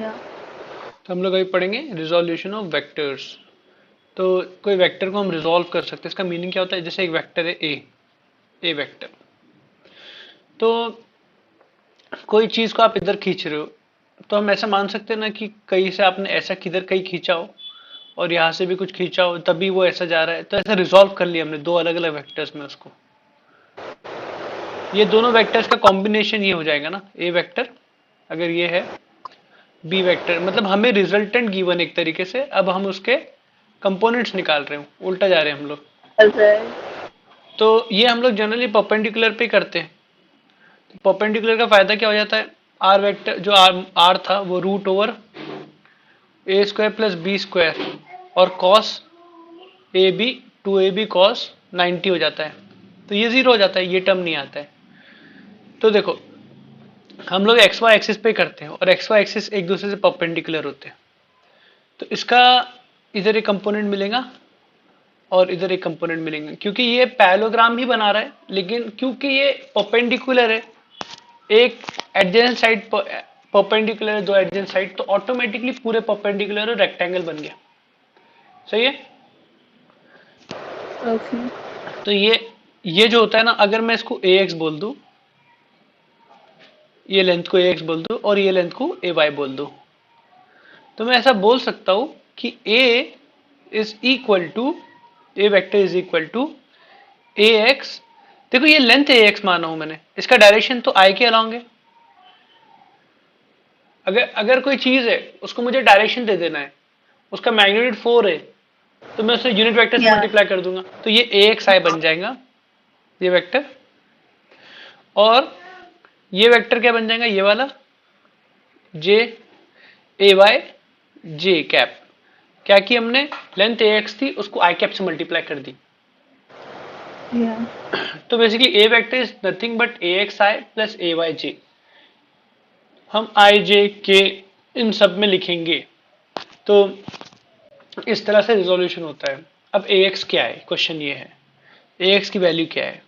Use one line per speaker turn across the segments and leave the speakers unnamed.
या
तो हम लोग अभी पढ़ेंगे रिजोल्यूशन ऑफ वेक्टर्स। तो कोई वेक्टर को हम रिजॉल्व कर सकते हैं, इसका मीनिंग क्या होता है? जैसे एक वेक्टर है ए वेक्टर। तो कोई चीज को आप इधर खींच रहे हो, तो हम ऐसा मान सकते हैं ना कि कहीं से आपने ऐसा किधर कहीं खींचा हो और यहाँ से भी कुछ खींचा हो, तभी वो ऐसा जा रहा है। तो ऐसा रिजॉल्व कर लिया हमने दो अलग अलग वेक्टर्स में उसको। ये दोनों वेक्टर्स का कॉम्बिनेशन ये हो जाएगा ना ए वेक्टर, अगर ये है बी वेक्टर। मतलब हमें रिजल्टेंट गिवन एक तरीके से, अब हम उसके कंपोनेंट्स निकाल रहे हो, उल्टा जा रहे हैं हम लोग।
राइट।
तो ये हम लोग जनरली परपेंडिकुलर पे करते हैं। परपेंडिकुलर का फायदा क्या हो जाता है? आर वेक्टर जो आर था वो root over A square plus B square और cos A B, 2ab cos 90 हो जाता है। तो ये जीरो हो जाता है, ये टर्म नहीं आता है। तो देखो, हम लोग एक्स वाई एक्सिस पे करते हैं और एक्स वाई एक्सिस एक दूसरे से परपेंडिकुलर होते हैं। तो इसका इधर एक कंपोनेंट मिलेगा और इधर एक कंपोनेंट मिलेंगे, क्योंकि ये पैरेललोग्राम ही बना रहा है, लेकिन क्योंकि ये परपेंडिकुलर है, एक एडजेसेंट साइड परपेंडिकुलर है, दो एडजेसेंट साइड, तो ऑटोमेटिकली पूरे परपेंडिकुलर और रेक्टेंगल बन गया। सही है।
ओके।
तो ये जो होता है ना, अगर मैं इसको ए एक्स बोल दूं, ये लेंथ को ए एक्स बोल दूं और ये लेंथ को ए वाई बोल दूं, तो मैं ऐसा बोल सकता हूं कि A is equal to, A vector is equal to A X. देखो ये लेंथ ए एक्स माना हूं मैंने, इसका डायरेक्शन तो आई के अलोंग है। अगर अगर कोई चीज है, उसको मुझे डायरेक्शन दे देना है, उसका मैग्नीट्यूड 4 है, तो मैं उसे यूनिट वेक्टर से
या
मल्टीप्लाई कर दूंगा, तो ये ए एक्स आई बन जाएगा ये वेक्टर। और ये वेक्टर क्या बन जाएगा? ये वाला जे ए वाई जे कैप। क्या कि हमने लेंथ ए एक्स थी, उसको आई कैप से मल्टीप्लाई कर दी।
या
तो basically A vector is nothing but A X I plus A Y J. हम आई जे के इन सब में लिखेंगे। तो इस तरह से रिजोल्यूशन होता है। अब ए एक्स क्या है, क्वेश्चन ये है, ए एक्स की वैल्यू क्या है?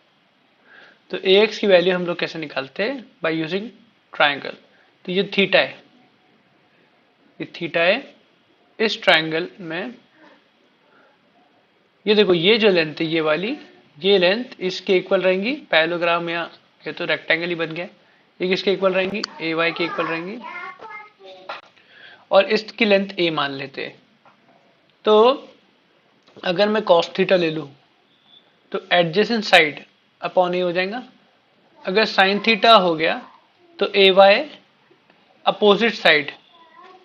तो ए एक्स की वैल्यू हम लोग कैसे निकालते हैं? By using triangle. तो ये थीटा है, ये थीटा है। इस ट्राइंगल में ये देखो, ये जो लेंथ है ये वाली, ये लेंथ इसके इक्वल रहेंगी। पैरेललोग्राम या ये तो रेक्टेंगल ही बन गया। ये किसके इक्वल रहेंगी? ए वाई के इक्वल रहेंगी। और इसकी लेंथ ए मान लेते हैं। तो अगर मैं cos थीटा ले लूं, तो एडजेसेंट साइड अपॉन ए हो जाएगा। अगर साइन थीटा हो गया, तो A Y opposite side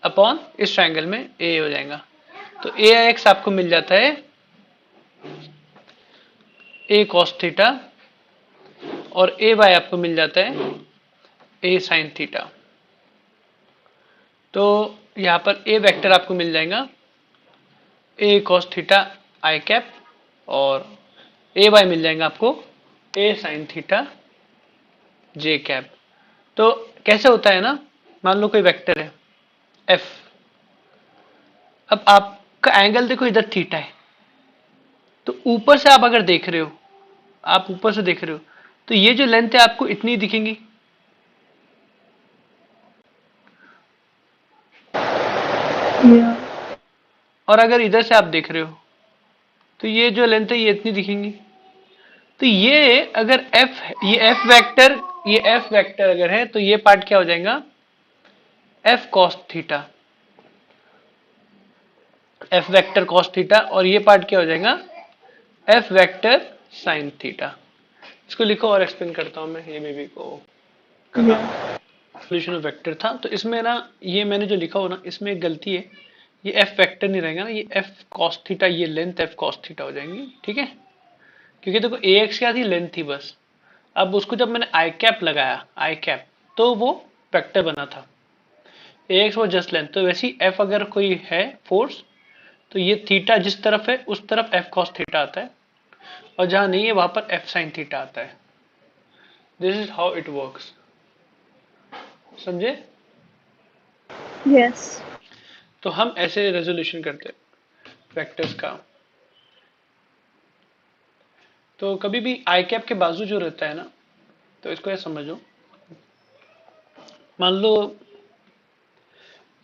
upon इस ट्राइंगल में ए हो जाएगा। तो ए एक्स आपको मिल जाता है ए कॉस थीटा, और ए वाई आपको मिल जाता है ए साइन थीटा। तो यहां पर ए वेक्टर आपको मिल जाएगा ए कॉस थीटा आई कैप, और ए वाई मिल जाएगा आपको ए साइन थीटा जे कैप। तो कैसे होता है ना, मान लो कोई वेक्टर है एफ। अब आपका एंगल देखो इधर थीटा है, तो ऊपर से आप अगर देख रहे हो, आप ऊपर से देख रहे हो, तो ये जो लेंथ है आपको इतनी दिखेंगी।
या
और अगर इधर से आप देख रहे हो, तो ये जो लेंथ है ये इतनी दिखेंगी। तो ये अगर एफ, ये एफ वेक्टर अगर है, तो ये पार्ट क्या हो जाएगा? F cos theta, F vector cos theta. और ये पार्ट क्या हो जाएगा? F vector sine theta. इसको लिखो और एक्सप्लेन करता हूं मैं, ये बेबी को
या
कहा सोल्यूशन ऑफ वेक्टर था। तो इसमें ना, ये मैंने जो लिखा हो ना, इसमें एक गलती है। ये एफ वेक्टर नहीं रहेगा ना, ये एफ कॉस थीटा, ये लेंथ एफ कॉस थीटा हो जाएंगी। ठीक है, क्योंकि देखो ए एक्स क्या थी? लेंथ थी बस। अब उसको जब मैंने आई कैप लगाया, आई कैप, तो वो वेक्टर बना था। ए एक्स वो जस्ट लेंथ। तो वैसे ही एफ अगर कोई है फोर्स, तो ये थीटा जिस तरफ है उस तरफ एफ कॉस थीटा आता है, और जहां नहीं है वहां पर एफ साइन थीटा आता है। This is how it works. समझे?
यस।
तो हम ऐसे रेजोल्यूशन करते हैं वेक्टर्स का। तो कभी भी आई कैप के बाजू जो रहता है ना, तो इसको ऐसे समझो। मान लो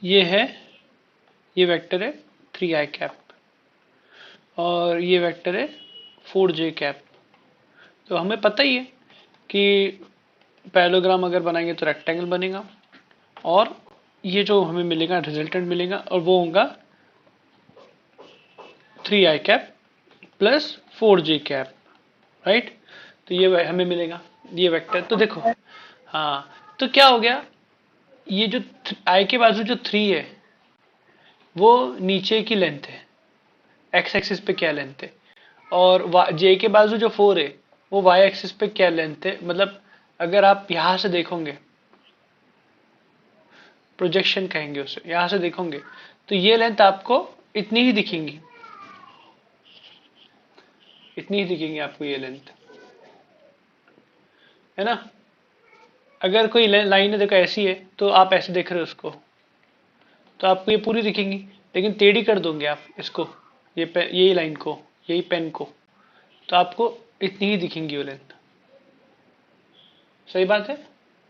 ये वेक्टर है 3i कैप और ये वेक्टर है 4j कैप। तो हमें पता ही है कि पैरेललोग्राम अगर बनाएंगे तो रेक्टेंगल बनेगा और ये जो हमें मिलेगा रिजल्टेंट मिलेगा और वो होगा 3i cap plus 4j cap, right. तो ये हमें मिलेगा ये वेक्टर। तो देखो, हाँ, तो क्या हो गया, ये जो i के बाजू जो 3 है वो नीचे की लेंथ है, एक्स एक्सिस पे क्या लेंथ है, और j के बाजू जो 4 है वो y एक्सिस पे क्या लेंथ है। मतलब अगर आप यहां से देखोगे, प्रोजेक्शन कहेंगे उसे, यहां से देखोगे तो ये लेंथ आपको इतनी ही दिखेंगी, इतनी ही दिखेंगी आपको ये लेंथ, है ना। अगर कोई लाइन है देखो ऐसी है तो आप ऐसे देख रहे हो उसको तो आपको ये पूरी दिखेंगी, लेकिन टेढ़ी कर दोगे आप इसको, यही लाइन को, यही पेन को, तो आपको इतनी ही दिखेंगी वो लेंथ। सही बात है,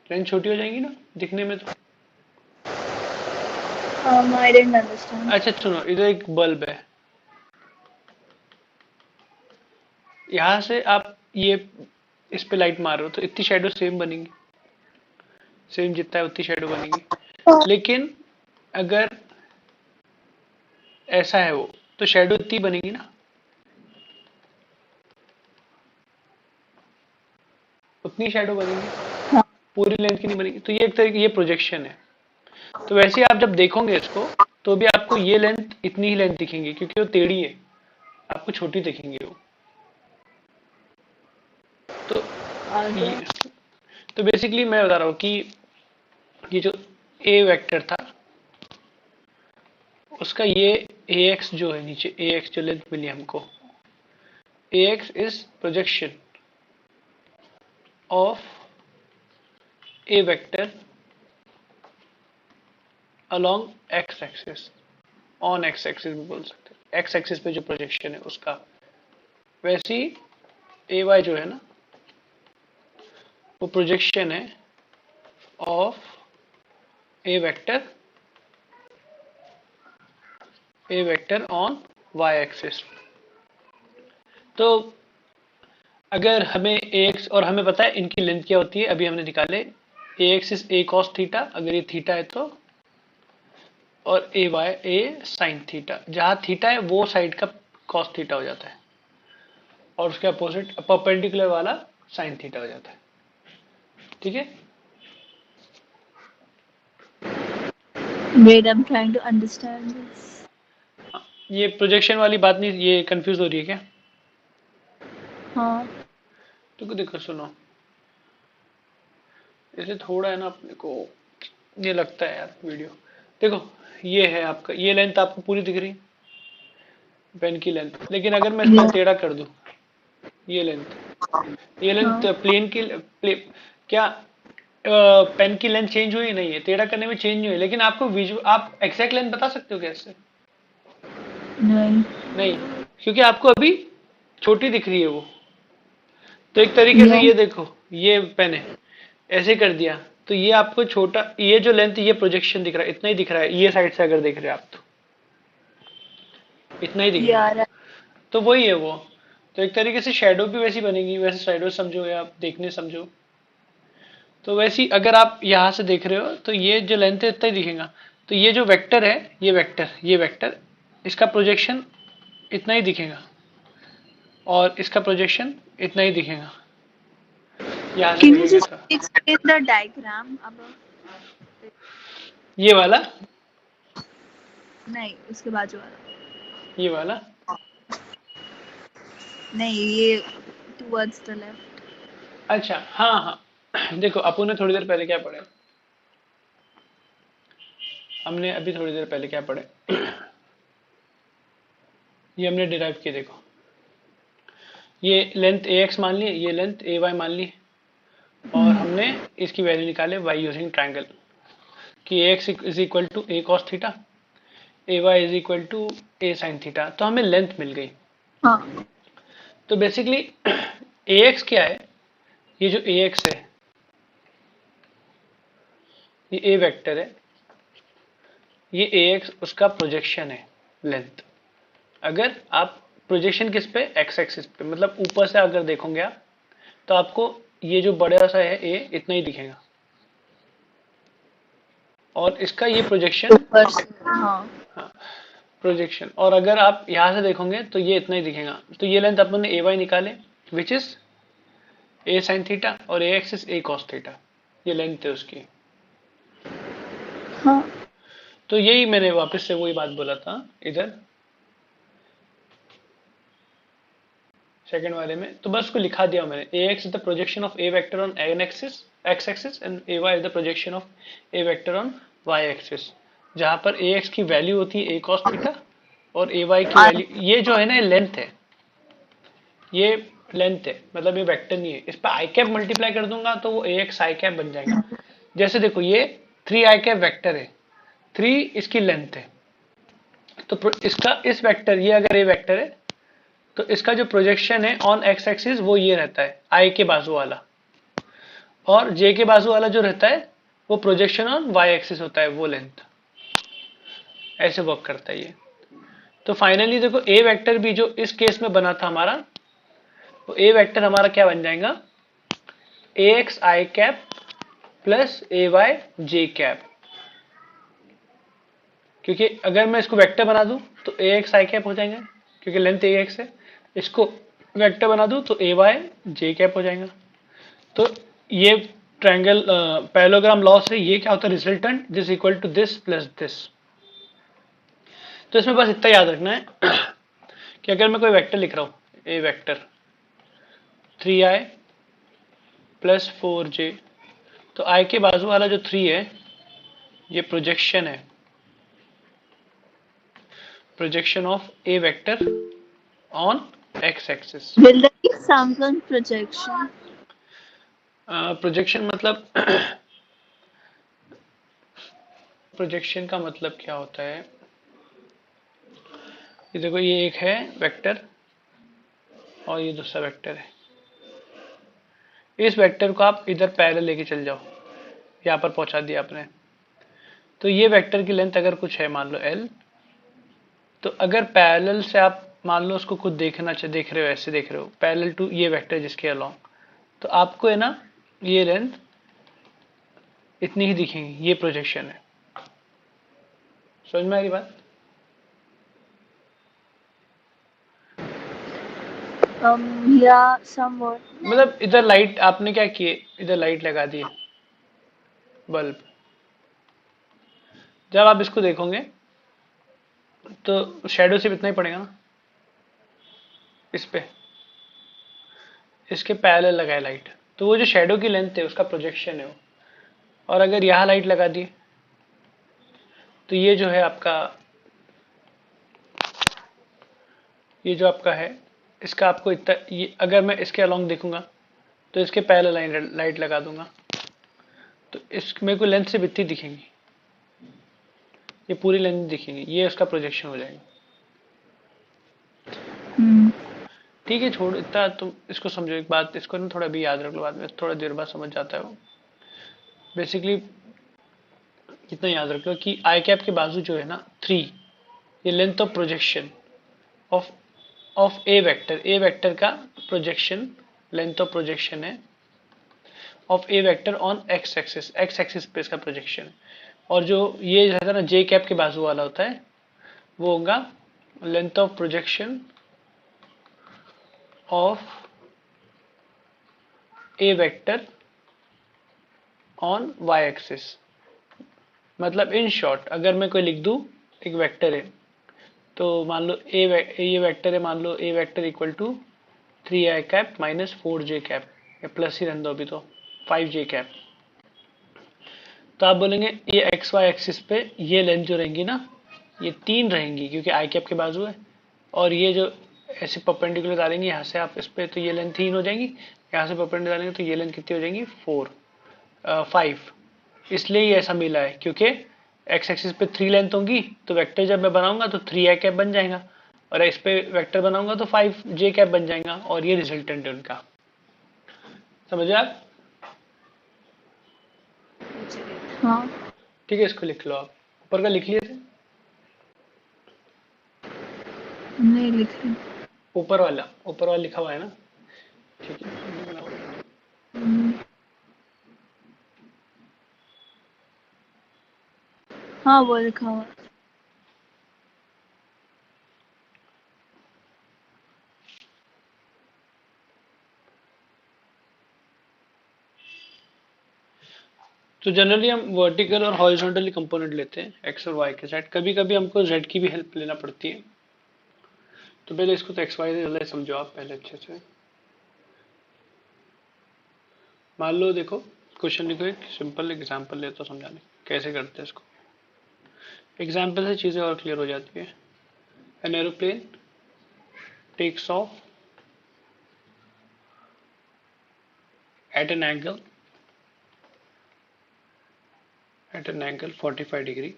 लेंथ छोटी हो जाएगी ना दिखने में तो।
I didn't understand.
अच्छा सुनो, इधर एक बल्ब है, यहां से आप ये इस पे लाइट मार रहे हो तो इतनी शेडो सेम बनेगी, सेम जितना है उतनी शेडो बनेगी। लेकिन अगर ऐसा है वो तो शेडो इतनी बनेगी ना, उतनी शेडो बनेगी,
हाँ,
पूरी लेंथ की नहीं बनेगी। तो ये एक तरह की ये प्रोजेक्शन है। तो वैसे आप जब देखोगे इसको तो भी आपको ये लेंथ इतनी ही लेंथ दिखेंगी क्योंकि वो टेढ़ी है, आपको छोटी दिखेंगी वो। तो
आगे
तो बेसिकली मैं बता रहा हूँ कि ये जो ए वेक्टर था उसका ये ax जो है नीचे, ax जो लेंथ मिली हमको, ax is projection of A vector along x axis, on x axis भी बोल सकते हैं, x एक्सिस पे जो प्रोजेक्शन है उसका। वैसे ही ay जो है ना वो प्रोजेक्शन है of A vector on y axis. तो अगर हमें ax, और हमें पता है इनकी लेंथ क्या होती है, अभी हमने निकाले, ax is a cos theta, अगर ये थीटा है तो, और ए वाई ए साइन थीटा, जहां थीटा है वो साइड का कॉस थीटा हो जाता है और उसके अपोजिट परपेंडिकुलर वाला साइन थीटा हो जाता है, ठीक है।
wait, I'm trying to understand this.
ये प्रोजेक्शन वाली बात नहीं, ये कंफ्यूज हो रही है क्या?
हाँ,
तो देखो सुनो, ऐसे थोड़ा है ना अपने को ये लगता है यार वीडियो। देखो ये है आपका, ये लेंथ आपको पूरी दिख रही है पेन की लेंथ, लेकिन अगर मैं इसको
yeah,
टेढ़ा कर दूं, ये लेंथ
हाँ,
प्लेन की क्या पेन की लेंथ चेंज हुई? नहीं है, टेढ़ा करने में चेंज नहीं हुई, लेकिन आपको विजुअल, आप एग्जैक्ट लेंथ बता सकते हो कैसे?
नहीं,
नहीं, क्योंकि आपको अभी छोटी दिख रही है वो। तो एक तरीके से
yeah,
ये देखो, ये पेन है, ऐसे कर दिया तो ये आपको छोटा, ये जो लेंथ, ये प्रोजेक्शन दिख रहा है, इतना ही दिख रहा है, ये साइड से अगर देख रहे हैं आप तो इतना ही दिखेगा,
yeah, right.
तो वही है वो। तो एक तरीके से शेडो भी वैसी बनेगी, वैसे शेडो समझो या आप देखने समझो, तो वैसी अगर आप यहाँ से देख रहे हो तो ये जो लेंथ है इतना ही दिखेगा। तो ये जो वेक्टर है, ये वेक्टर इसका प्रोजेक्शन इतना ही दिखेगा और इसका प्रोजेक्शन इतना ही दिखेगा यहाँ से
Can you
देखेंगे
just
तो।
explain the diagram above?
ये वाला,
नहीं, उसके बाजू वाला।
ये वाला,
नहीं, ये towards the left.
अच्छा हाँ हाँ देखो अपन ने थोड़ी देर पहले क्या पढ़े, हमने अभी थोड़ी देर पहले क्या पढ़े, ये हमने डिराइव किया। देखो ये लेंथ ax मान ली, ये लेंथ ay मान ली, और हमने इसकी वैल्यू निकाले y यूजिंग ट्रायंगल, कि ax is equal to a cos theta, ay is equal to a sin theta, तो हमें लेंथ मिल गई।
हाँ,
तो बेसिकली ax क्या है, ये जो ax है ये a वेक्टर है ये ax उसका प्रोजेक्शन है, लेंथ। अगर आप प्रोजेक्शन किस पे, एक्स एक्सिस पे, मतलब ऊपर से अगर देखोगे आप तो आपको ये जो बड़ा सा है a इतना ही दिखेगा, और इसका ये प्रोजेक्शन,
ऊपर से, हाँ।
हाँ प्रोजेक्शन, और अगर आप यहां से देखोगे तो ये इतना ही दिखेगा। तो ये लेंथ अपन ने ay निकाले, which is a sin theta, और a axis a cos theta, ये लेंथ है उसकी।
हाँ।
तो यही मैंने वापस से वही बात बोला था इधर सेकंड वाले में, तो बस को लिखा दिया मैंने। ax is the projection of a vector on n axis x axis and ay is the projection of a vector on y axis, जहां पर ax की वैल्यू होती है a cos थीटा और ay की
और
वैल्यू, ये जो है ना लेंथ है, ये लेंथ है, मतलब ये वेक्टर नहीं है। इस पर आई कैप मल्टीप्लाई कर दूंगा तो वो ax आई कैप बन जाएगा। जैसे देखो ये 3 आई कैप वेक्टर है, 3 इसकी लेंथ है, तो इसका इस वेक्टर, ये अगर ये वेक्टर है तो इसका जो प्रोजेक्शन है ऑन एक्स एक्सिस वो ये रहता है आई के बाजू वाला, और जे के बाजू वाला जो रहता है वो प्रोजेक्शन ऑन वाई एक्सिस होता है, वो लेंथ। ऐसे वर्क करता है ये। तो फाइनली देखो ए वेक्टर भी जो इस केस में बना था हमारा, वो ए वेक्टर हमारा क्या बन जाएगा, ए X I cap plus A Y J cap, क्योंकि अगर मैं इसको वेक्टर बना दूं तो ए एक्स आई कैप हो जाएगा, क्योंकि लेंथ ए एक्स है। इसको वेक्टर बना दूं तो ए वाई जे कैप हो जाएगा। तो ये ट्रायंगल पैरेललोग्राम लॉ से ये क्या होता है, resultant this equal to this plus this. तो इसमें बस इतना याद रखना है कि अगर मैं कोई वेक्टर लिख रहा हूं, ए वेक्टर 3i प्लस 4j, तो i के बाजू वाला जो 3 है ये प्रोजेक्शन है, projection of A vector on x axis.
will there be sample projection?
Projection मतलब प्रोजेक्शन का मतलब क्या होता है, ये देखो ये एक है वेक्टर और ये दूसरा वेक्टर है। इस वेक्टर को आप इधर पैरेलल लेके चल जाओ, यहाँ पर पहुंचा दिया आपने। तो ये वेक्टर की लेंथ अगर कुछ है मान लो l, तो अगर पैरेलल से आप मान लो उसको खुद देखना चाहिए, देख रहे हो ऐसे देख रहे हो पैरेलल टू ये वेक्टर जिसके अलोंग, तो आपको है ना ये लेंथ इतनी ही दिखेंगी, ये प्रोजेक्शन है। समझ में आ रही बात?
Yeah, somewhat.
मतलब इधर लाइट आपने क्या किए, इधर लाइट लगा दी बल्ब, जब आप इसको देखोगे तो शेडो सिर्फ इतना ही पड़ेगा ना, इस पे इसके पैरेलल लगाए लाइट, तो वो जो शेडो की लेंथ है उसका प्रोजेक्शन है वो। और अगर यहाँ लाइट लगा दी तो ये जो है आपका, ये जो आपका है इसका आपको इतना, ये अगर मैं इसके अलोंग देखूंगा तो इसके पैरेलल लाइट लगा दूंगा तो इस मेरे को लेंथ से इतनी दिखेंगी, ये पूरी लेंथ दिखेंगी, ये उसका प्रोजेक्शन हो जाएगा।
Hmm.
ठीक है छोड़ इतना, तुम इसको समझो एक बात, इसको ना थोड़ा भी याद रख लो, बाद में थोड़ा देर बाद समझ जाता है वो। बेसिकली इतना याद रख लो कि आई कैप के बाजू जो है ना 3, ये length of projection of A vector, A vector का प्रोजेक्शन, लेंथ ऑफ प्रोजेक्शन है of A vector on x axis, x axis पे इसका प्रोजेक्शन। और जो ये रहता है ना जे कैप के बाजू वाला होता है वो होगा length of projection of A vector on Y axis. मतलब इन शॉर्ट अगर मैं कोई लिख दूं, एक वेक्टर है तो मान लो ये वेक्टर है, मान लो A vector equal to 3i cap minus 4j cap, या प्लस ही रहने दो अभी तो 5j कैप। तो आप बोलेंगे ये एक्स वाई एक्सिस पे ये लेंथ जो रहेंगी ना ये 3 रहेंगी, क्योंकि आई कैप के बाजू है, और ये जो ऐसे परपेंडिकुलर डालेंगे यहाँ से आप इस पे तो ये लेंथ 3 हो जाएंगी, यहाँ से परपेंडिकुलर डालेंगे तो ये लेंथ कितनी हो जाएंगी 5। इसलिए ये ऐसा मिला है क्योंकि एक्स एक्सिस पे 3 लेंथ होंगी, तो वेक्टर जब मैं बनाऊंगा तो 3i कैप बन जाएगा, और इस पे वेक्टर बनाऊंगा तो 5j कैप बन जाएगा, और ये रिजल्टेंट है उनका। समझे आप?
हाँ।
ठीक है, इसको लिख लो आप। ऊपर का लिख लिए थे?
नहीं लिखे।
ऊपर वाला लिखा हुआ है ना? ठीक है।
हाँ वो लिखा हुआ है।
तो जनरली हम वर्टिकल और हॉरिजॉन्टली कंपोनेंट लेते हैं एक्स और वाई के साइड, कभी कभी हमको जेड की भी हेल्प लेना पड़ती है। तो पहले इसको तो एक्स वाई से जल्दी समझो आप पहले अच्छे से। मान लो देखो, क्वेश्चन लिखो, एक सिंपल एग्जांपल लेता हूं समझाने कैसे करते हैं इसको। एग्जांपल से चीजें और क्लियर हो जाती है। An aeroplane takes off at an angle 45 degree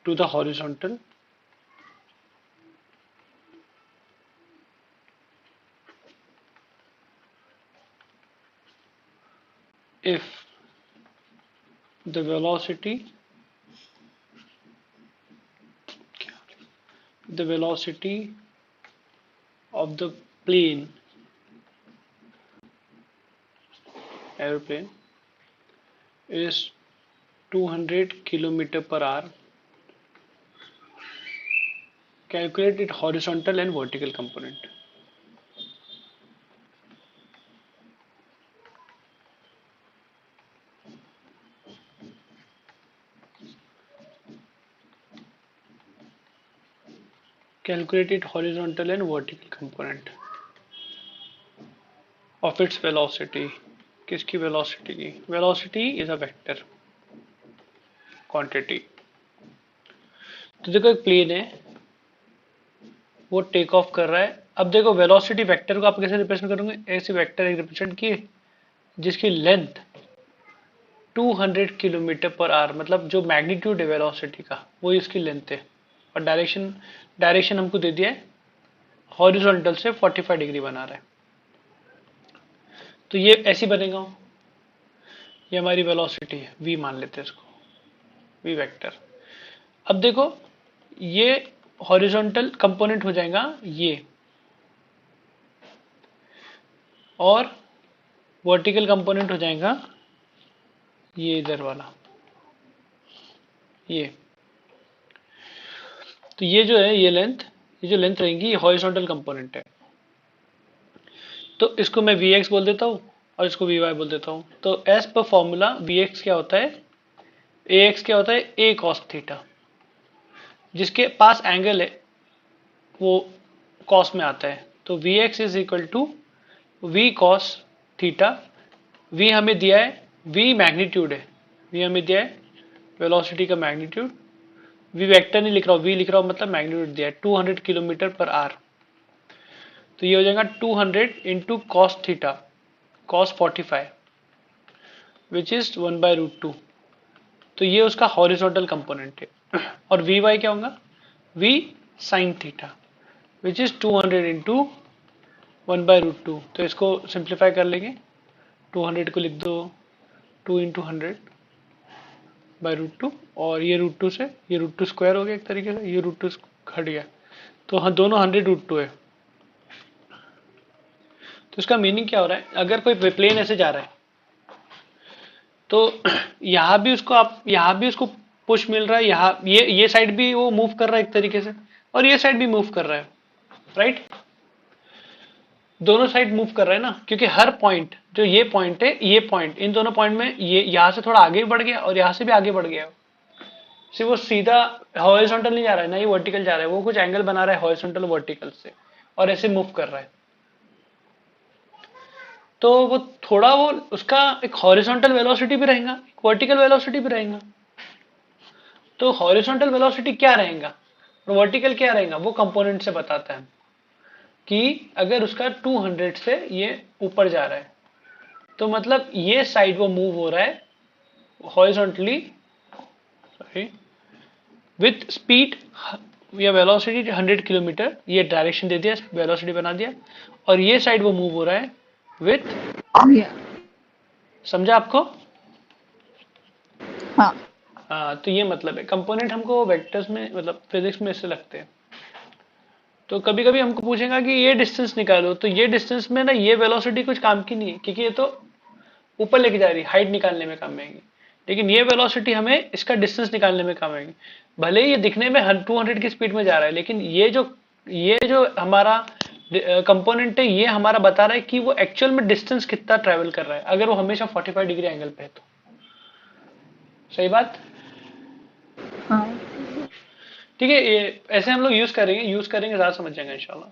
to the horizontal if the velocity of the plane aeroplane is 200 kilometer per hour. Calculate its horizontal and vertical component. Calculate its horizontal and vertical component of its velocity. किसकी velocity की? Velocity is a vector quantity. तो देखो एक plane है, वो take off कर रहा है। अब देखो वेलोसिटी वेक्टर को आप कैसे रिप्रेजेंट करोगे? ऐसे वेक्टर एक रिप्रेजेंट किए जिसकी लेंथ 200 किलोमीटर पर आवर, मतलब जो मैग्नीट्यूड है वेलोसिटी का वो इसकी लेंथ है, और डायरेक्शन हमको दे दिया है हॉरिजॉन्टल से 45 डिग्री बना रहा है। तो ये ऐसी बनेगा, ये हमारी वेलोसिटी है, v मान लेते हैं इसको, v वेक्टर। अब देखो ये हॉरिजॉन्टल कंपोनेंट हो जाएगा ये, और वर्टिकल कंपोनेंट हो जाएगा ये इधर वाला, ये। तो ये जो है, ये जो लेंथ रहेगी, ये हॉरिजॉन्टल कंपोनेंट है। तो इसको मैं Vx बोल देता हूँ और इसको Vy बोल देता हूँ। तो एज पर फॉर्मूला Vx क्या होता है, Ax क्या होता है, a cos थीटा। जिसके पास एंगल है वो कॉस में आता है। तो Vx is equal to V cos theta. V हमें दिया है, V मैग्नीट्यूड है, V हमें दिया है वेलोसिटी का मैग्नीट्यूड। V वेक्टर नहीं लिख रहा हूँ, V लिख रहा हूँ, मतलब मैग्नीट्यूड दिया है 200 किलोमीटर पर आवर। तो ये हो जाएगा 200 into cos theta, cos 45, which is 1/√2। तो ये उसका हॉरिजॉन्टल कंपोनेंट है। और वी वाई क्या होगा, v sine theta, which is 200 into 1/√2। तो इसको सिंप्लीफाई कर लेंगे, 200 को लिख दो 2 इंटू 100/√2, और ये √2 से ये √2 स्क्वायर हो गया एक तरीके से, ये √2 हट गया। तो हाँ, दोनों 100√2 है। तो इसका मीनिंग क्या हो रहा है, अगर कोई प्लेन ऐसे जा रहा है तो यहाँ भी उसको पुश मिल रहा है, यहाँ ये साइड भी वो मूव कर रहा है एक तरीके से, और ये साइड भी मूव कर रहा है, राइट। दोनों साइड मूव कर रहा है ना, क्योंकि हर पॉइंट, जो ये पॉइंट है, ये पॉइंट, इन दोनों पॉइंट में ये यहाँ से थोड़ा आगे बढ़ गया और यहाँ से भी आगे बढ़ गया। सिर्फ वो सीधा हॉरिजॉन्टल नहीं जा रहा है ना, ये वर्टिकल जा रहा है, वो कुछ एंगल बना रहा है हॉरिजॉन्टल वर्टिकल से, और ऐसे मूव कर रहा है। तो वो थोड़ा, वो उसका एक हॉरिजॉन्टल वेलोसिटी भी रहेगा, एक वर्टिकल वेलोसिटी भी रहेगा। तो हॉरिजॉन्टल वेलोसिटी क्या रहेगा और वर्टिकल क्या रहेगा, वो कंपोनेंट से बताता है कि अगर उसका 200 से ये ऊपर जा रहा है तो मतलब ये साइड वो मूव हो रहा है हॉरिजॉन्टली, सॉरी, विथ स्पीड या वेलोसिटी 100 किलोमीटर, ये डायरेक्शन दे दिया, वेलोसिटी बना दिया, और ये साइड वो मूव हो रहा है विथ,
Yeah.
समझा आपको?
हाँ
हाँ, तो ये मतलब है कंपोनेंट हमको वेक्टर्स में मतलब फिजिक्स में इससे लगते हैं। तो कभी कभी हमको पूछेगा कि ये डिस्टेंस निकालो, तो ये डिस्टेंस में ना ये वेलोसिटी कुछ काम की नहीं है, क्योंकि ये तो ऊपर लेके जा रही है, हाइट निकालने में काम आएगी। लेकिन ये वेलोसिटी हमें इसका डिस्टेंस निकालने में काम आएगी। भले ही ये दिखने में 200 की स्पीड में जा रहा है, लेकिन ये जो हमारा कंपोनेंट है, ये हमारा बता रहा है कि वो एक्चुअल में डिस्टेंस कितना ट्रेवल कर रहा है, अगर वो हमेशा 45 डिग्री एंगल पे है तो। सही बात।
हाँ।
ठीक है, ये ऐसे हम लोग यूज करेंगे ज्यादा समझ जाएंगे इंशाल्लाह।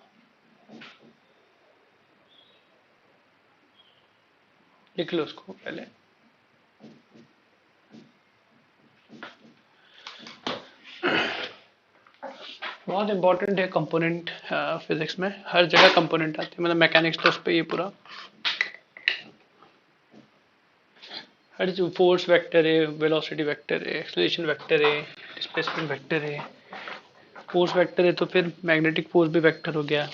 लिख लो उसको पहले। बहुत इंपॉर्टेंट है कंपोनेंट, फिजिक्स में हर जगह कंपोनेंट आते हैं, मतलब मैकेनिक्स तो उस पे ये पूरा हर जो फोर्स वेक्टर है, वेलोसिटी वेक्टर है, एक्सेलरेशन वेक्टर है, डिस्प्लेसमेंट वेक्टर है। फोर्स वेक्टर है तो फिर मैग्नेटिक फोर्स भी वेक्टर हो गया,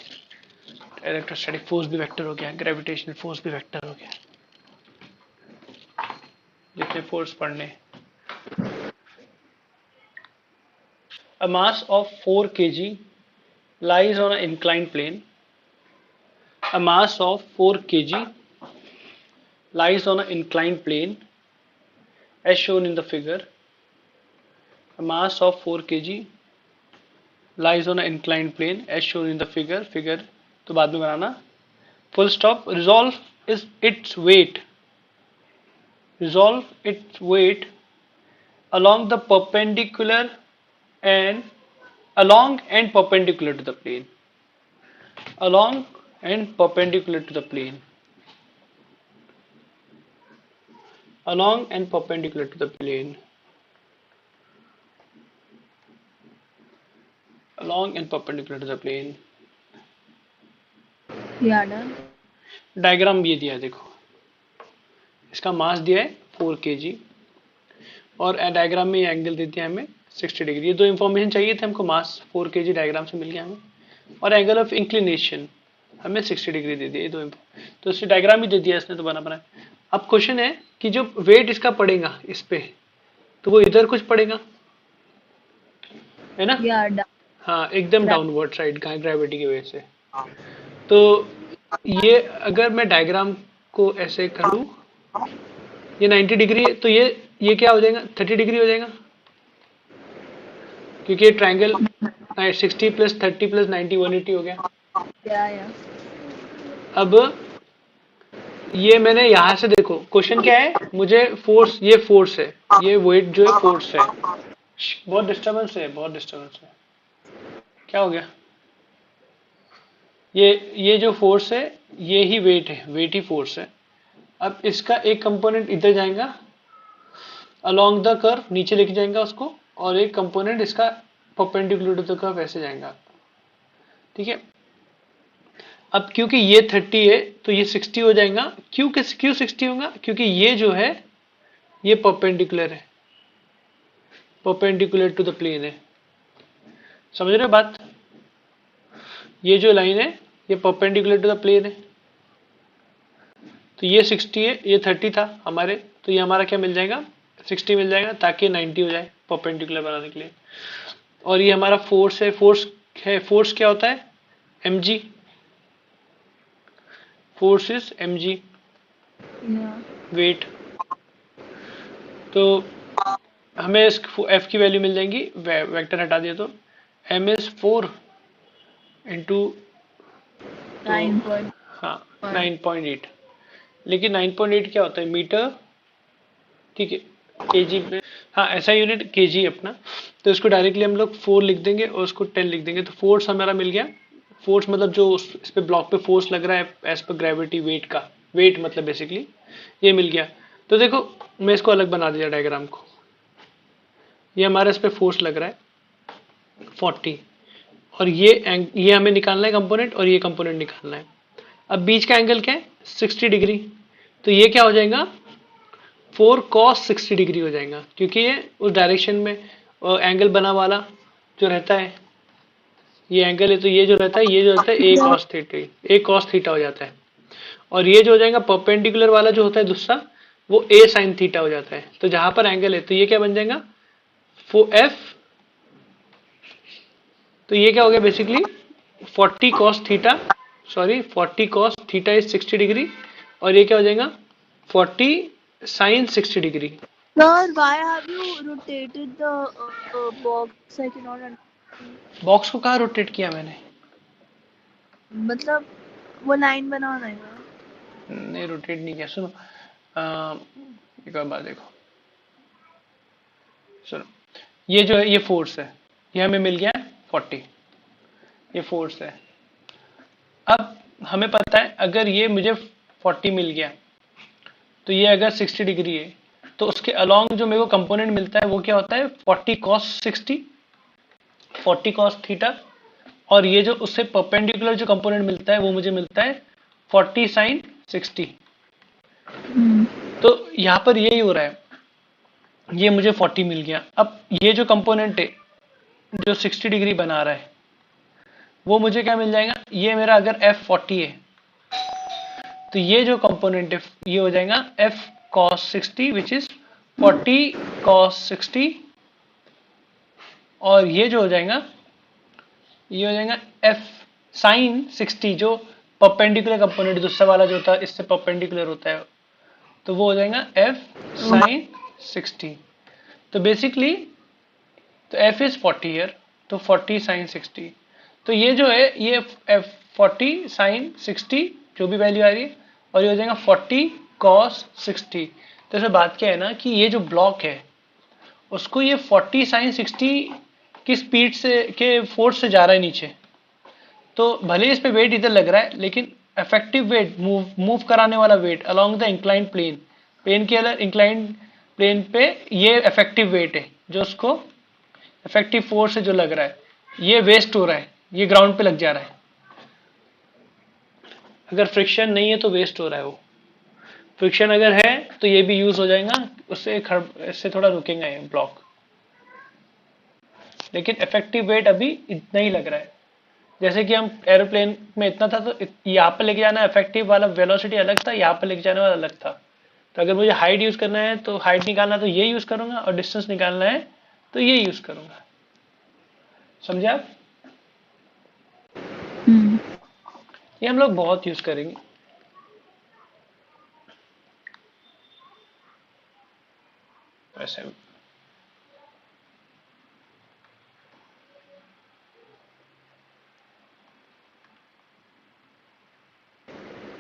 इलेक्ट्रोस्टैटिक फोर्स भी वेक्टर हो गया, ग्रेविटेशनल फोर्स भी वेक्टर हो गया। जितने फोर्स पढ़ने, a mass of 4 kg lies on an inclined plane. A mass of 4 kg lies on an inclined plane as shown in the figure. A mass of 4 kg lies on an inclined plane as shown in the figure. Figure तो बाद में बनाना। Full stop. Resolve its weight along the perpendicular and along and perpendicular to the plane. Along and perpendicular to the plane. Along and perpendicular to the plane. Along and perpendicular to the plane.
या done.
Diagram ये दिया है देखो, इसका मास दिया है 4 kg और diagram में ये एंगल दे दिया हमें 60 डिग्री। ये दो इंफॉर्मेशन चाहिए थे हमको, मास 4 kg डायग्राम से मिल गया हमें, और एंगल ऑफ इंक्लिनेशन हमें 60 डिग्री दे दिया। ये दो तो इससे डायग्राम भी दे दिया इसने, तो बना। अब क्वेश्चन है कि जो वेट इसका पड़ेगा इस पे, तो वो इधर कुछ पड़ेगा, है ना?
या डन।
हाँ, एकदम डाउनवर्ड साइड का ग्रेविटी की वजह से। तो ये अगर मैं डायग्राम को ऐसे करूं, ये 90 डिग्री है, तो ये क्या हो जाएगा, 30 डिग्री हो जाएगा, क्योंकि ये ट्रायंगल 60 + 30 + 90 180 हो गया।
या
अब ये मैंने यहां से देखो, क्वेश्चन क्या है, मुझे फोर्स, ये फोर्स है, ये वेट जो है फोर्स है। बहुत डिस्टर्बेंस है, बहुत डिस्टर्बेंस है। क्या हो गया? ये जो फोर्स है, ये ही वेट है, वेट ही फोर्स है। अब इसका एक कंपोनेंट इधर जाएगा अलोंग द कर्व, नीचे लेके जाएगा उसको, और एक कंपोनेंट इसका परपेंडिकुलर टू द कर्व ऐसे जाएगा। ठीक है। अब क्योंकि ये 30 है तो ये 60 हो जाएगा। क्यों 60 होगा? क्योंकि ये जो है ये परपेंडिकुलर है, परपेंडिकुलर टू द प्लेन है। समझ रहे हो बात? ये जो लाइन है ये परपेंडिकुलर टू द प्लेन है, तो ये 60 है, ये 30 था हमारे, तो ये हमारा क्या मिल जाएगा, 60 मिल जाएगा, ताकि 90 हो जाए परपेंडिकुलर बनाने के लिए। और ये हमारा फोर्स है, फोर्स क्या होता है, mg, force is mg, weight. तो हमें इस f की वैल्यू मिल जाएंगी, वेक्टर हटा दिया तो m इज 4 इंटू, हाँ 9.8, लेकिन 9.8 क्या होता है, मीटर, ठीक है, केजी में, हाँ ऐसा यूनिट केजी अपना। तो इसको डायरेक्टली हम लोग 4 लिख देंगे और उसको 10 लिख देंगे, तो फोर्स हमारा मिल गया। फोर्स मतलब जो इस पे ब्लॉक पे फोर्स लग रहा है एज पर ग्रेविटी, वेट का, वेट मतलब बेसिकली ये मिल गया। तो देखो मैं इसको अलग बना दिया डायग्राम को, ये हमारा इस पे फोर्स लग रहा है 40, और ये हमें निकालना है कंपोनेंट, और ये कंपोनेंट निकालना है। अब बीच का एंगल क्या है, 60 डिग्री, तो ये क्या हो जाएगा, 4 cos 60 डिग्री हो जाएगा, क्योंकि ये उस डायरेक्शन में एंगल बना वाला जो रहता है, ये एंगल है, तो ये जो रहता है, ये जो रहता है a cos थीटा हो जाता है। और ये जो हो जाएगा परपेंडिकुलर वाला जो होता है दूसरा, वो ए साइन थीटा हो जाता है। तो जहां पर एंगल है तो ये क्या बन जाएगा, एफ, तो ये क्या हो गया basically 40 cos theta, sorry 40 cos theta is 60 degree, और ये क्या हो जाएगा 40 sine 60 degree.
Sir, why have you rotated the box? I cannot understand.
Box को कहाँ रोटेट किया मैंने,
मतलब वो लाइन बनाना है ना।
नहीं रोटेट नहीं किया, सुनो एक और बात देखो, सुनो ये जो है ये फोर्स है, ये हमें मिल गया 40, ये फोर्स है। अब हमें पता है अगर ये मुझे 40 मिल गया तो ये अगर 60 डिग्री है तो उसके अलोंग जो मेरे को कंपोनेंट मिलता है वो क्या होता है 40 cos 60, 40 cos थीटा, और ये जो उससे परपेंडिकुलर जो कंपोनेंट मिलता है वो मुझे मिलता है 40 साइन 60। तो यहाँ पर यही हो रहा है, ये मुझे 40 मिल गया। अब ये जो कंपोनेंट है जो 60 डिग्री बना रहा है वो मुझे क्या मिल जाएगा, ये मेरा अगर F40 है तो ये जो कंपोनेंट है ये हो जाएगा F cos 60 which is 40 cos 60, और ये जो हो जाएगा ये हो जाएगा F sin 60, जो परपेंडिकुलर कंपोनेंट दूसरा वाला जो होता है इससे परपेंडिकुलर होता है, तो वो हो जाएगा F sin 60। तो बेसिकली तो F इज 40 ईयर, तो 40 sin 60, तो ये जो है ये F 40 sin 60 जो भी वैल्यू आ रही है, और ये हो जाएगा 40 cos 60। तो इसमें बात क्या है ना कि ये जो ब्लॉक है उसको ये 40 sin 60 की स्पीड से के फोर्स से जा रहा है नीचे, तो भले इस पे वेट इधर लग रहा है लेकिन इफेक्टिव वेट मूव कराने वाला weight along the inclined plane, plane के अलग इंक्लाइंड प्लेन पे ये इफेक्टिव वेट है जो उसको इफेक्टिव फोर्स से जो लग रहा है ये वेस्ट हो रहा है, ये ग्राउंड पे लग जा रहा है। अगर फ्रिक्शन नहीं है तो वेस्ट हो रहा है वो, फ्रिक्शन अगर है तो ये भी यूज हो जाएगा, उससे इससे थोड़ा रुकेगा ये ब्लॉक, लेकिन इफेक्टिव वेट अभी इतना ही लग रहा है। जैसे कि हम एरोप्लेन में इतना था तो यहाँ पर लेके जाना इफेक्टिव वाला वेलोसिटी अलग था, यहाँ पर लेके जाने वाला अलग था। तो अगर मुझे हाइट यूज करना है तो हाइट निकालना तो ये यूज करूंगा, और डिस्टेंस निकालना है तो ये यूज करूंगा। समझे आप? ये हम लोग बहुत यूज करेंगे। वैसे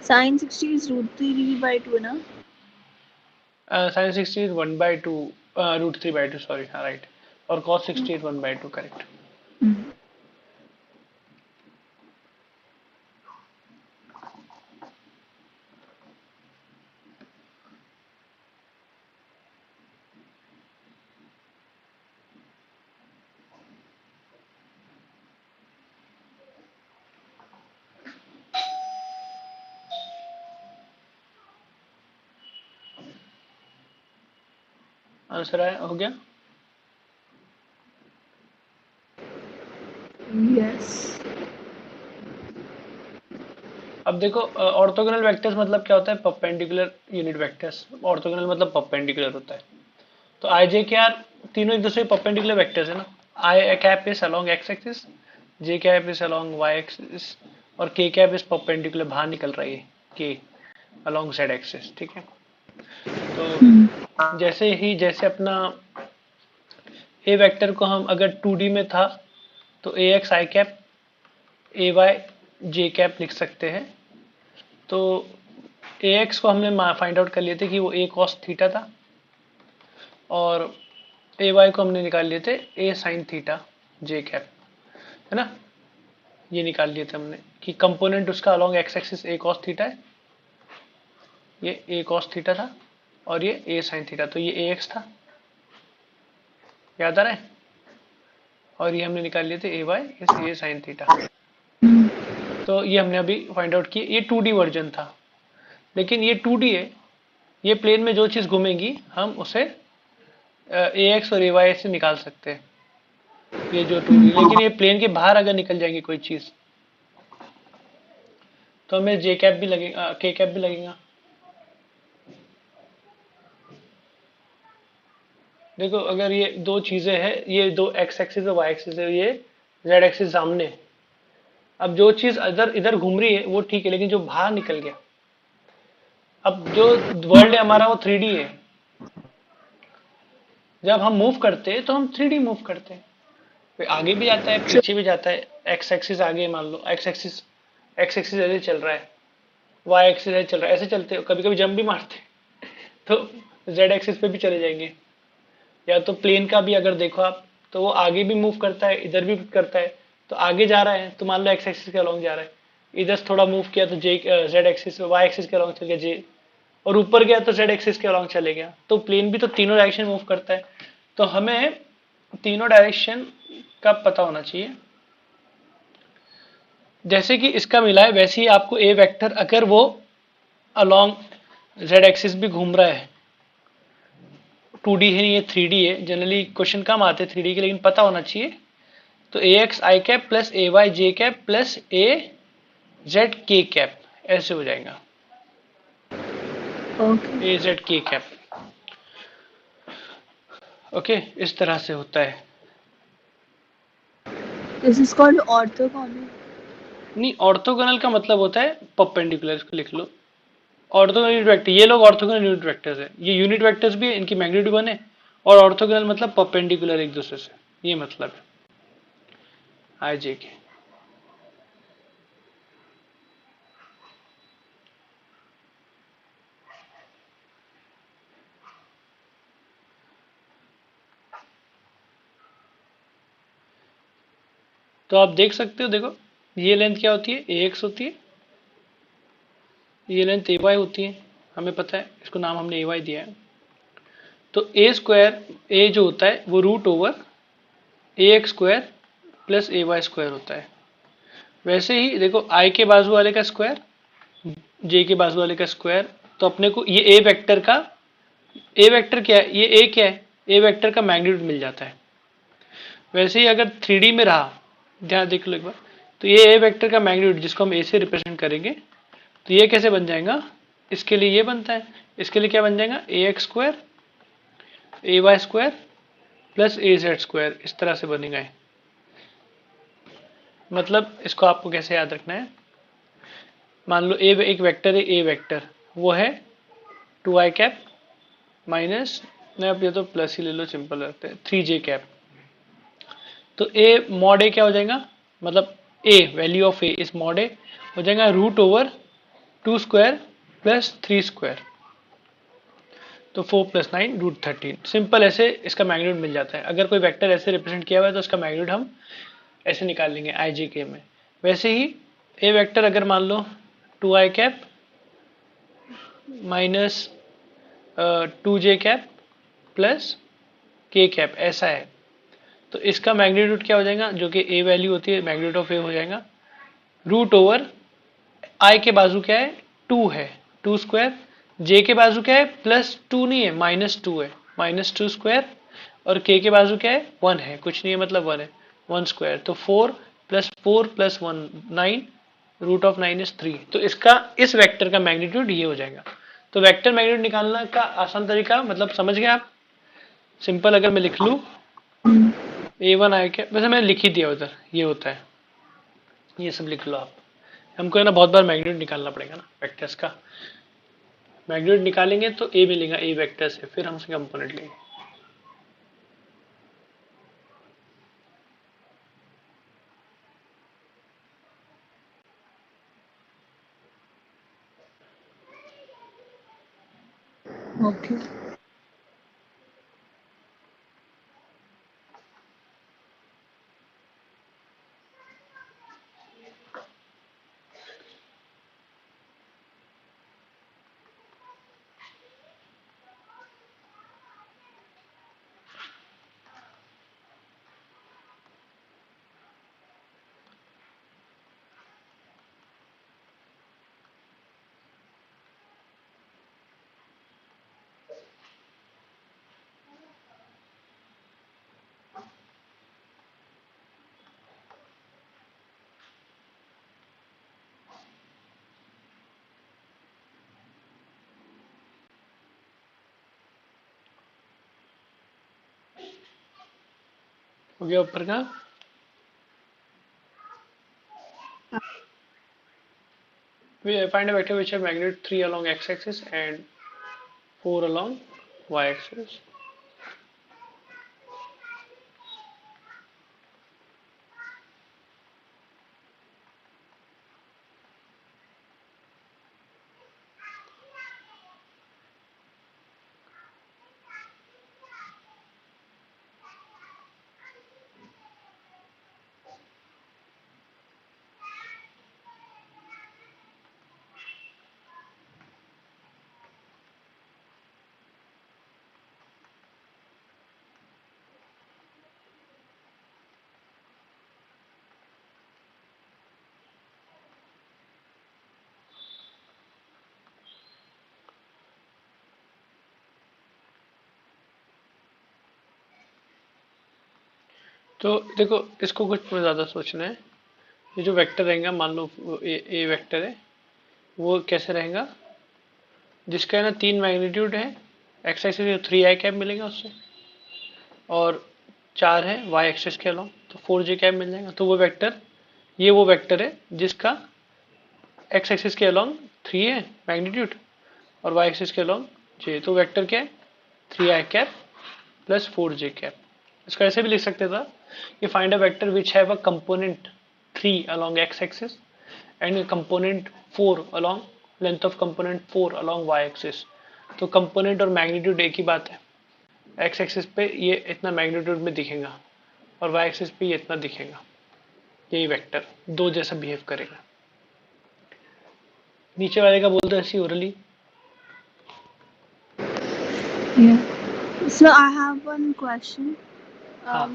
Sin 60 is root 3 by 2 है ना?
sin 60 is 1/2 root 3/2, सॉरी, हाँ राइट, और cos 60 is 1/2, करेक्ट। आंसर आया, हो गया?
Yes.
अब देखो ऑर्थोगोनल वेक्टर्स मतलब क्या होता है, परपेंडिकुलर यूनिट वेक्टर्स, ऑर्थोगोनल मतलब परपेंडिकुलर होता है। तो आई जे के आर तीनों एक दूसरे परपेंडिकुलर वेक्टर्स है ना, I cap is along X axis, J cap is along Y axis, और के कैप इज परपेंडिकुलर, बाहर निकल रही है के अलोंग जेड एक्सिस, ठीक है। तो जैसे अपना ए वेक्टर को हम अगर 2D में था तो A X I cap A Y J cap लिख सकते हैं। तो ए एक्स को हमने फाइंड आउट कर लिए थे कि वो ए कॉस थीटा था, और ए वाई को हमने निकाल लिए थे ए साइन थीटा जे कैप, है ना। ये निकाल लिए थे हमने कि कंपोनेंट उसका अलोंग एक्स एक्सिस ए कॉस थीटा है, ये ए कॉस थीटा था, और ये ए साइन थीटा, तो ये ए एक्स था, याद आ रहा है। और ये हमने निकाल लिए थे ए वाई इस ए साइन थीटा। तो ये हमने अभी फाइंड आउट किया, ये 2D वर्जन था, लेकिन ये 2D है, ये प्लेन में जो चीज़ घूमेगी हम उसे ए एक्स और ए वाई से निकाल सकते हैं, ये जो 2D, लेकिन ये प्लेन के बाहर अगर निकल जाएंगी कोई चीज़ तो हमें जे कैप भी लगेगा, के कैप भी लगेगा। देखो अगर ये दो चीजें हैं, ये दो एक्स एक्सिस और वाई एक्सिस है, ये जेड एक्सिस सामने। अब जो चीज इधर इधर घूम रही है वो ठीक है, लेकिन जो बाहर निकल गया, अब जो वर्ल्ड है हमारा वो 3D है। जब हम मूव करते हैं तो हम 3D मूव करते हैं, फिर आगे भी जाता है
True.
पीछे भी जाता है। एक्स एक्सिस आगे मान लो, एक्स एक्सिस ऐसे चल रहा है, वाई एक्सिस ऐसे चल रहा है, ऐसे चलते हो, कभी कभी जंप भी मारते हैं तो जेड एक्सिस पे भी चले जाएंगे। या तो प्लेन का भी अगर देखो आप, तो वो आगे भी मूव करता है इधर भी करता है। तो आगे जा रहा है तो मान लो एक्स एक्सिस के अलॉन्ग जा रहा है, इधर से थोड़ा मूव किया तो जे जेड एक्सिस वाई एक्सिस के अलॉन्ग चल गया जे, और ऊपर गया तो जेड एक्सिस के अलॉन्ग चले गया। तो प्लेन भी तो तीनों डायरेक्शन मूव करता है, तो हमें तीनों डायरेक्शन का पता होना चाहिए। जैसे कि इसका मिला है वैसे ही आपको ए वेक्टर अगर वो अलॉन्ग जेड एक्सिस भी घूम रहा है, 2D है ये 3D है, जनरली क्वेश्चन कम आते हैं 3D के, लेकिन पता होना चाहिए। तो A X I cap plus A Y J cap plus A Z के कैप ऐसे हो जाएगा,
Okay.
ए जेड के कैप। ओके, इस तरह से होता है।
This is called orthogonal.
नहीं, ऑर्थोगोनल का मतलब होता है परपेंडिकुलर, इसको लिख लो। ऑर्थोगोनल यूनिट वेक्टर, ये लोग ऑर्थोगोनल यूनिट वेक्टर्स है, ये यूनिट वेक्टर्स भी है, इनकी मैग्नीट्यूड 1 है। और ऑर्थोगोनल मतलब परपेंडिकुलर एक दूसरे से, ये मतलब है आई जे के। तो आप देख सकते हो, देखो ये लेंथ क्या होती है, ए एक्स होती है, ये लेंथ ए वाई होती है, हमें पता है, इसको नाम हमने ए वाई दिया है। तो ए स्क्वायर, ए जो होता है वो root over A x square plus A Y square होता है। वैसे ही देखो आई के बाजू वाले का स्क्वायर, जे के बाजू वाले का स्क्वायर, तो अपने को ये ए वेक्टर का, ए वेक्टर क्या है, ये ए क्या है, ए वेक्टर का मैग्नीट्यूड मिल जाता है। वैसे ही अगर 3D में रहा, ध्यान देख लो एक बार, तो ये ए वेक्टर का मैग्नीट्यूड जिसको हम ए से रिप्रेजेंट करेंगे, तो ये कैसे बन जाएगा, इसके लिए ये बनता है, इसके लिए क्या बन जाएगा, ए एक्स स्क्वायर ए वाई स्क्वायर प्लस ए जेड स्क्वायर, इस तरह से बनेगा ये। मतलब इसको आपको कैसे याद रखना है, मान लो ए एक वेक्टर है, ए वेक्टर वो है 2i कैप माइनस, मैं अब ये तो प्लस ही ले लो, सिंपल रखते हैं, 3j कैप। तो ए मॉड ए क्या हो जाएगा, मतलब ए वैल्यू ऑफ ए इस मॉड ए हो जाएगा root over 2 square plus 3 square, तो 4 प्लस 9 रूट 13। सिंपल ऐसे इसका मैग्नीट्यूड मिल जाता है। अगर कोई वेक्टर ऐसे रिप्रेजेंट किया हुआ है तो उसका मैग्नीट्यूड हम ऐसे निकाल लेंगे आई जी के में। वैसे ही ए वेक्टर अगर मान लो 2i cap minus 2j cap plus के कैप ऐसा है, तो इसका मैग्नीट्यूड क्या हो जाएगा, जो कि ए वैल्यू होती है, मैग्नीट्यूड ऑफ ए हो जाएगा रूट ओवर आई के बाजू क्या है 2 है, 2 स्क्वायर, जे के बाजू क्या है प्लस 2 नहीं है -2 है, -2 स्क्वायर, और के बाजू क्या है 1 है, कुछ नहीं है मतलब 1 है, 1 स्क्वायर, तो 4 प्लस 1 9, रूट ऑफ 9 इज 3। तो इसका इस वेक्टर का मैग्नीट्यूड ये हो जाएगा। तो वेक्टर मैग्नीट्यूड निकालना का आसान तरीका मतलब समझ गए आप। सिंपल अगर मैं लिख लूँ A1 आई के, वैसे मैंने लिख ही दिया उधर, ये होता है, ये सब लिख लो आप। हमको है ना बहुत बार मैग्नीट्यूड निकालना पड़ेगा ना वेक्टर्स का, मैग्नीट्यूड निकालेंगे तो ए मिलेगा ए वेक्टर से, फिर हम उसके कंपोनेंट लेंगे।
Okay.
हो गया ऊपर का। We find a vector which have magnitude 3 along x-axis and 4 along y-axis. तो देखो इसको कुछ ज़्यादा सोचना है। ये जो वेक्टर रहेगा, मान लो ए वेक्टर है, वो कैसे रहेगा, जिसका है ना 3 मैग्नीट्यूड है, एक्स एक्सिस 3 आई कैप मिलेगा उससे, और 4 है वाई एक्सिस के अलॉन्ग, तो 4 जे कैप मिल जाएगा। तो वो वेक्टर, ये वो वेक्टर है जिसका एक्स एक्सिस के अलॉन्ग 3 है मैग्नीट्यूड और वाई एक्सिस के अलॉन्ग जे। तो वेक्टर क्या है, 3 I cap plus 4 J cap. इसको ऐसे भी लिख सकते था कि find a vector which have a component 3 along x axis and a component 4 along length of component 4 along y axis। तो कंपोनेंट और मैग्नीट्यूड एक ही बात है। x एक्सिस पे ये इतना मैग्नीट्यूड में दिखेगा और y एक्सिस पे ये इतना दिखेगा। यही वेक्टर दो जैसा बिहेव करेगा। नीचे वाले का बोल दो ऐसी orally.
Yeah. So I have one question.
हाँ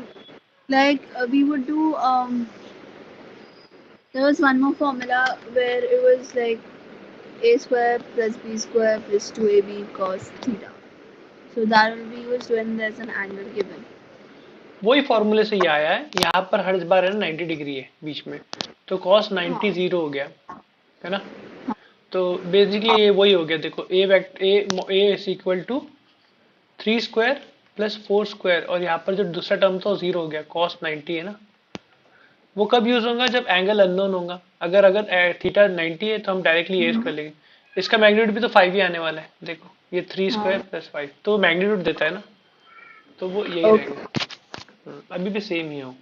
We would do there was one more formula where it was like a square plus b square plus 2ab cos theta. So that will be used when there's an angle given.
वही फॉर्मूले से ये आया है। यहाँ पर हर बार है ना 90 डिग्री है बीच में, तो cos 90 0 हो गया है ना। तो बेसिकली ये वही हो गया। देखो A is equal to 3 square plus 4 square, और यहाँ पर जो दूसरा टर्म था वो 0 हो गया, cos 90 है ना। वो कब यूज होगा, जब एंगल अननोन होगा। अगर अगर थीटा 90 है तो हम डायरेक्टली ये कर लेंगे। इसका मैग्नीट्यूड भी तो 5 ही आने वाला है। देखो ये 3 स्क्वायर प्लस 5 तो मैग्नीट्यूड देता है ना, तो वो यही
Okay.
रहेगा। अभी भी सेम ही हो।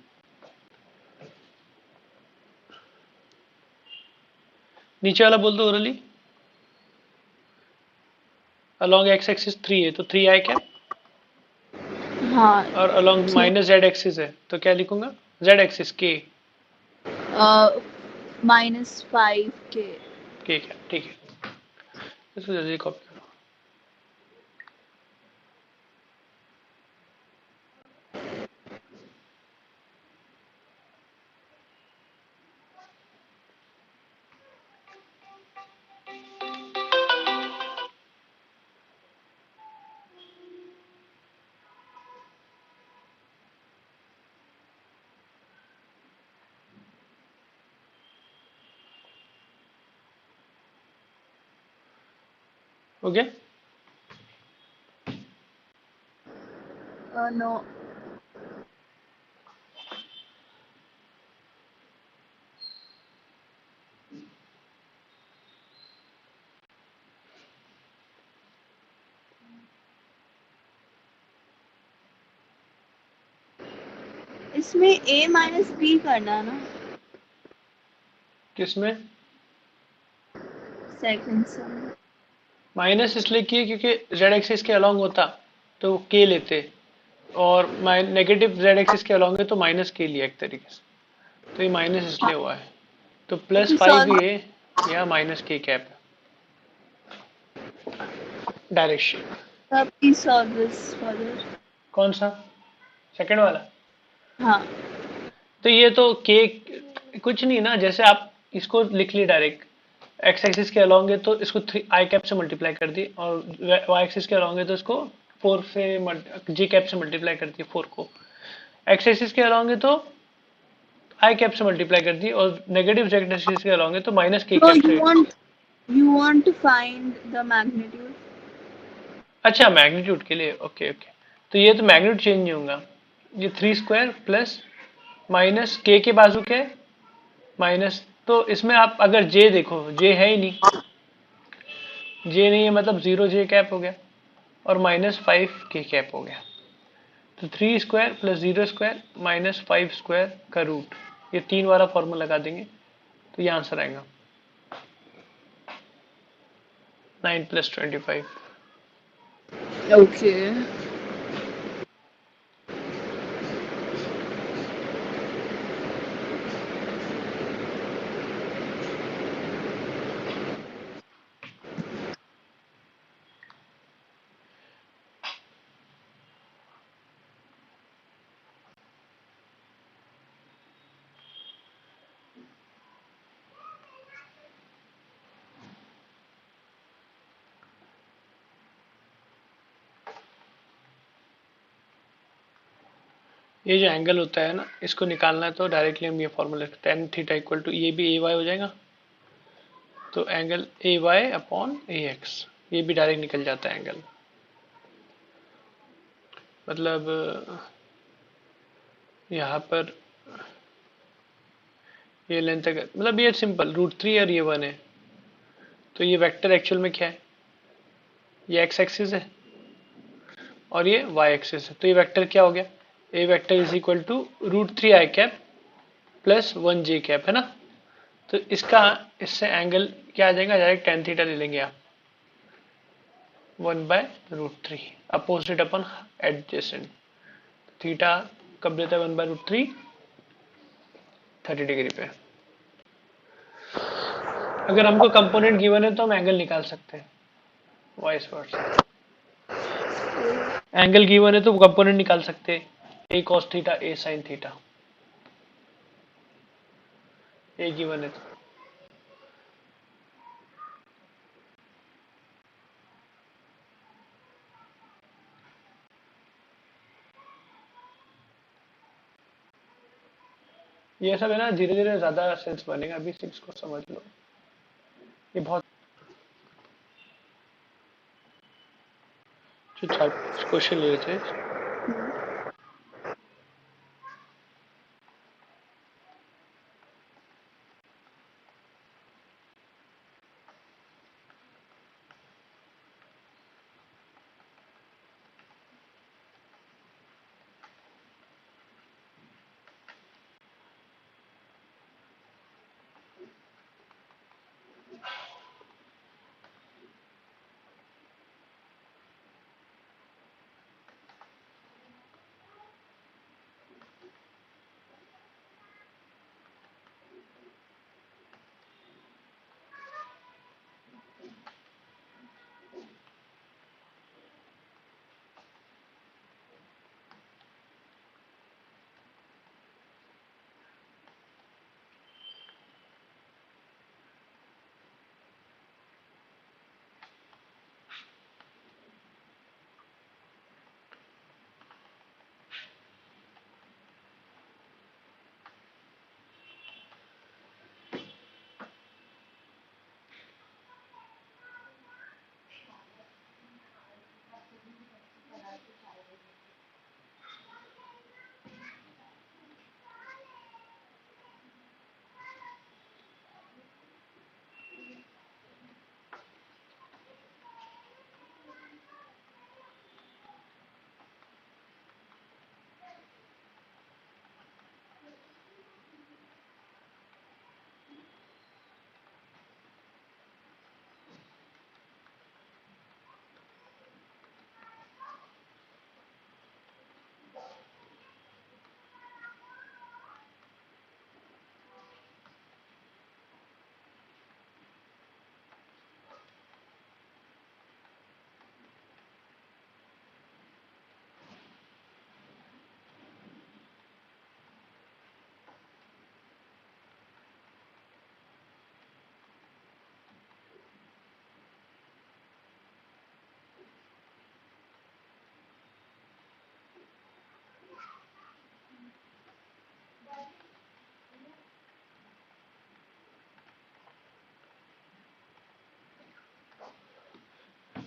नीचे वाला बोल दो ओरली। अलॉन्ग एक्स एक्सिस 3 है तो 3 आई क्या,
हाँ.
और along
So
minus Z axis है तो क्या लिखूंगा, जेड एक्सिस के
-5k.
के क्या, ठीक है। इसको जल्दी कॉपी करो। हो गया।
No. इसमें a minus b करना है ना,
किसमें
सेकंड सम.
माइनस इसलिए किए क्योंकि जेड एक्सिस के अलॉन्ग होता तो के लेते, और नेगेटिव जेड एक्सिस के अलॉन्ग है तो माइनस के लिया एक तरीके से, तो ये माइनस इसलिए हुआ है। तो प्लस
Okay,
5
solve.
ये या माइनस के cap direction.
Please solve this further.
कौन सा, सेकंड वाला।
हाँ.
तो ये तो के कुछ नहीं ना, जैसे आप इसको लिख लिए डायरेक्ट, एक्स एक्सिस के अलॉन्ग है तो इसको 3 आई कैप से मल्टीप्लाई कर दी, और वाई एक्सिस के अलॉन्ग है तो इसको 4 से जी कैप से मल्टीप्लाई कर दी 4 को। एक्स एक्सिस के अलॉन्ग है तो आई कैप से मल्टीप्लाई कर दी, और नेगेटिव जेड एक्सिस के अलॉन्ग है तो माइनस के
So
कैप से।
you want to find the magnitude.
अच्छा मैग्नीट्यूड के लिए, ओके ओके। तो ये तो मैग्नीट्यूड चेंज नहीं होगा, ये 3 स्क्वायर प्लस माइनस के बाजू क्या है माइनस, तो इसमें आप अगर जे देखो, जे है ही नहीं, जे नहीं है मतलब 0 जे कैप हो गया और माइनस 5 के कैप हो गया। तो 3 square plus 0 square minus 5 square का रूट, ये 3 वाला फॉर्मूला लगा देंगे तो ये आंसर आएगा 9 + 25।
ओके।
ये जो एंगल होता है ना, इसको निकालना है तो डायरेक्टली हम ये formula tan theta equal to ये भी ay हो जाएगा, तो एंगल ay अपॉन ax, ये भी डायरेक्ट निकल जाता है एंगल। मतलब यहाँ पर ये लेंथ अगर मतलब ये सिंपल √3 और ये 1 है, तो ये वेक्टर एक्चुअल में क्या है, ये x एक्सिस है और ये y एक्सिस है, तो ये वेक्टर क्या हो गया, a vector is equal to √3 I cap plus 1 J cap, है ना। तो इसका इससे एंगल क्या आ जाएगा, डायरेक्ट tan थीटा ले लेंगे आप, 1/√3 अपोजिट अपन एडजेसेंट, थीटा कब देता है 1/√3, 30 डिग्री पे। अगर हमको कंपोनेंट गिवन है तो हम एंगल निकाल सकते हैं, वाइस वर्सा। एंगल गिवन है तो कंपोनेंट निकाल सकते हैं, a cos theta a sin theta, A given है तो। ये सब है ना, धीरे धीरे ज्यादा सेंस बनेगा, अभी 6 को समझ लो, ये बहुत जो क्वेश्चन ले रहे थे।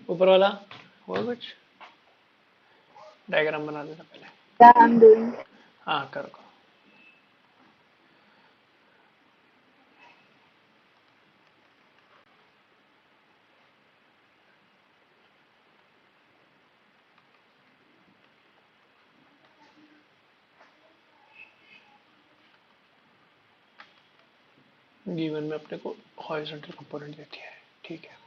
ऊपर वाला हुआ कुछ, डायग्राम बना देना पहले।
Yeah, I'm doing.
हाँ करो। गिवन में अपने को हॉरिजॉन्टल कंपोनेंट देती है, ठीक है।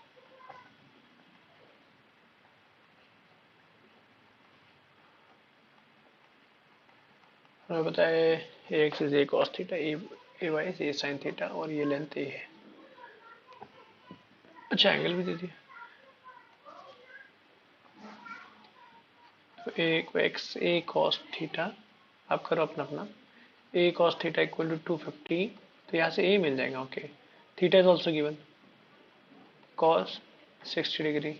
हमें पता है A X is A cos theta, A Y is A sine theta, और ये लेंथ ए है। अच्छा एंगल भी दे दिया। तो A X A cos theta, आप करो अपना अपना। A cos theta equal to 250, तो यहाँ से ए मिल जाएगा। Okay, theta is also given, cos 60 degree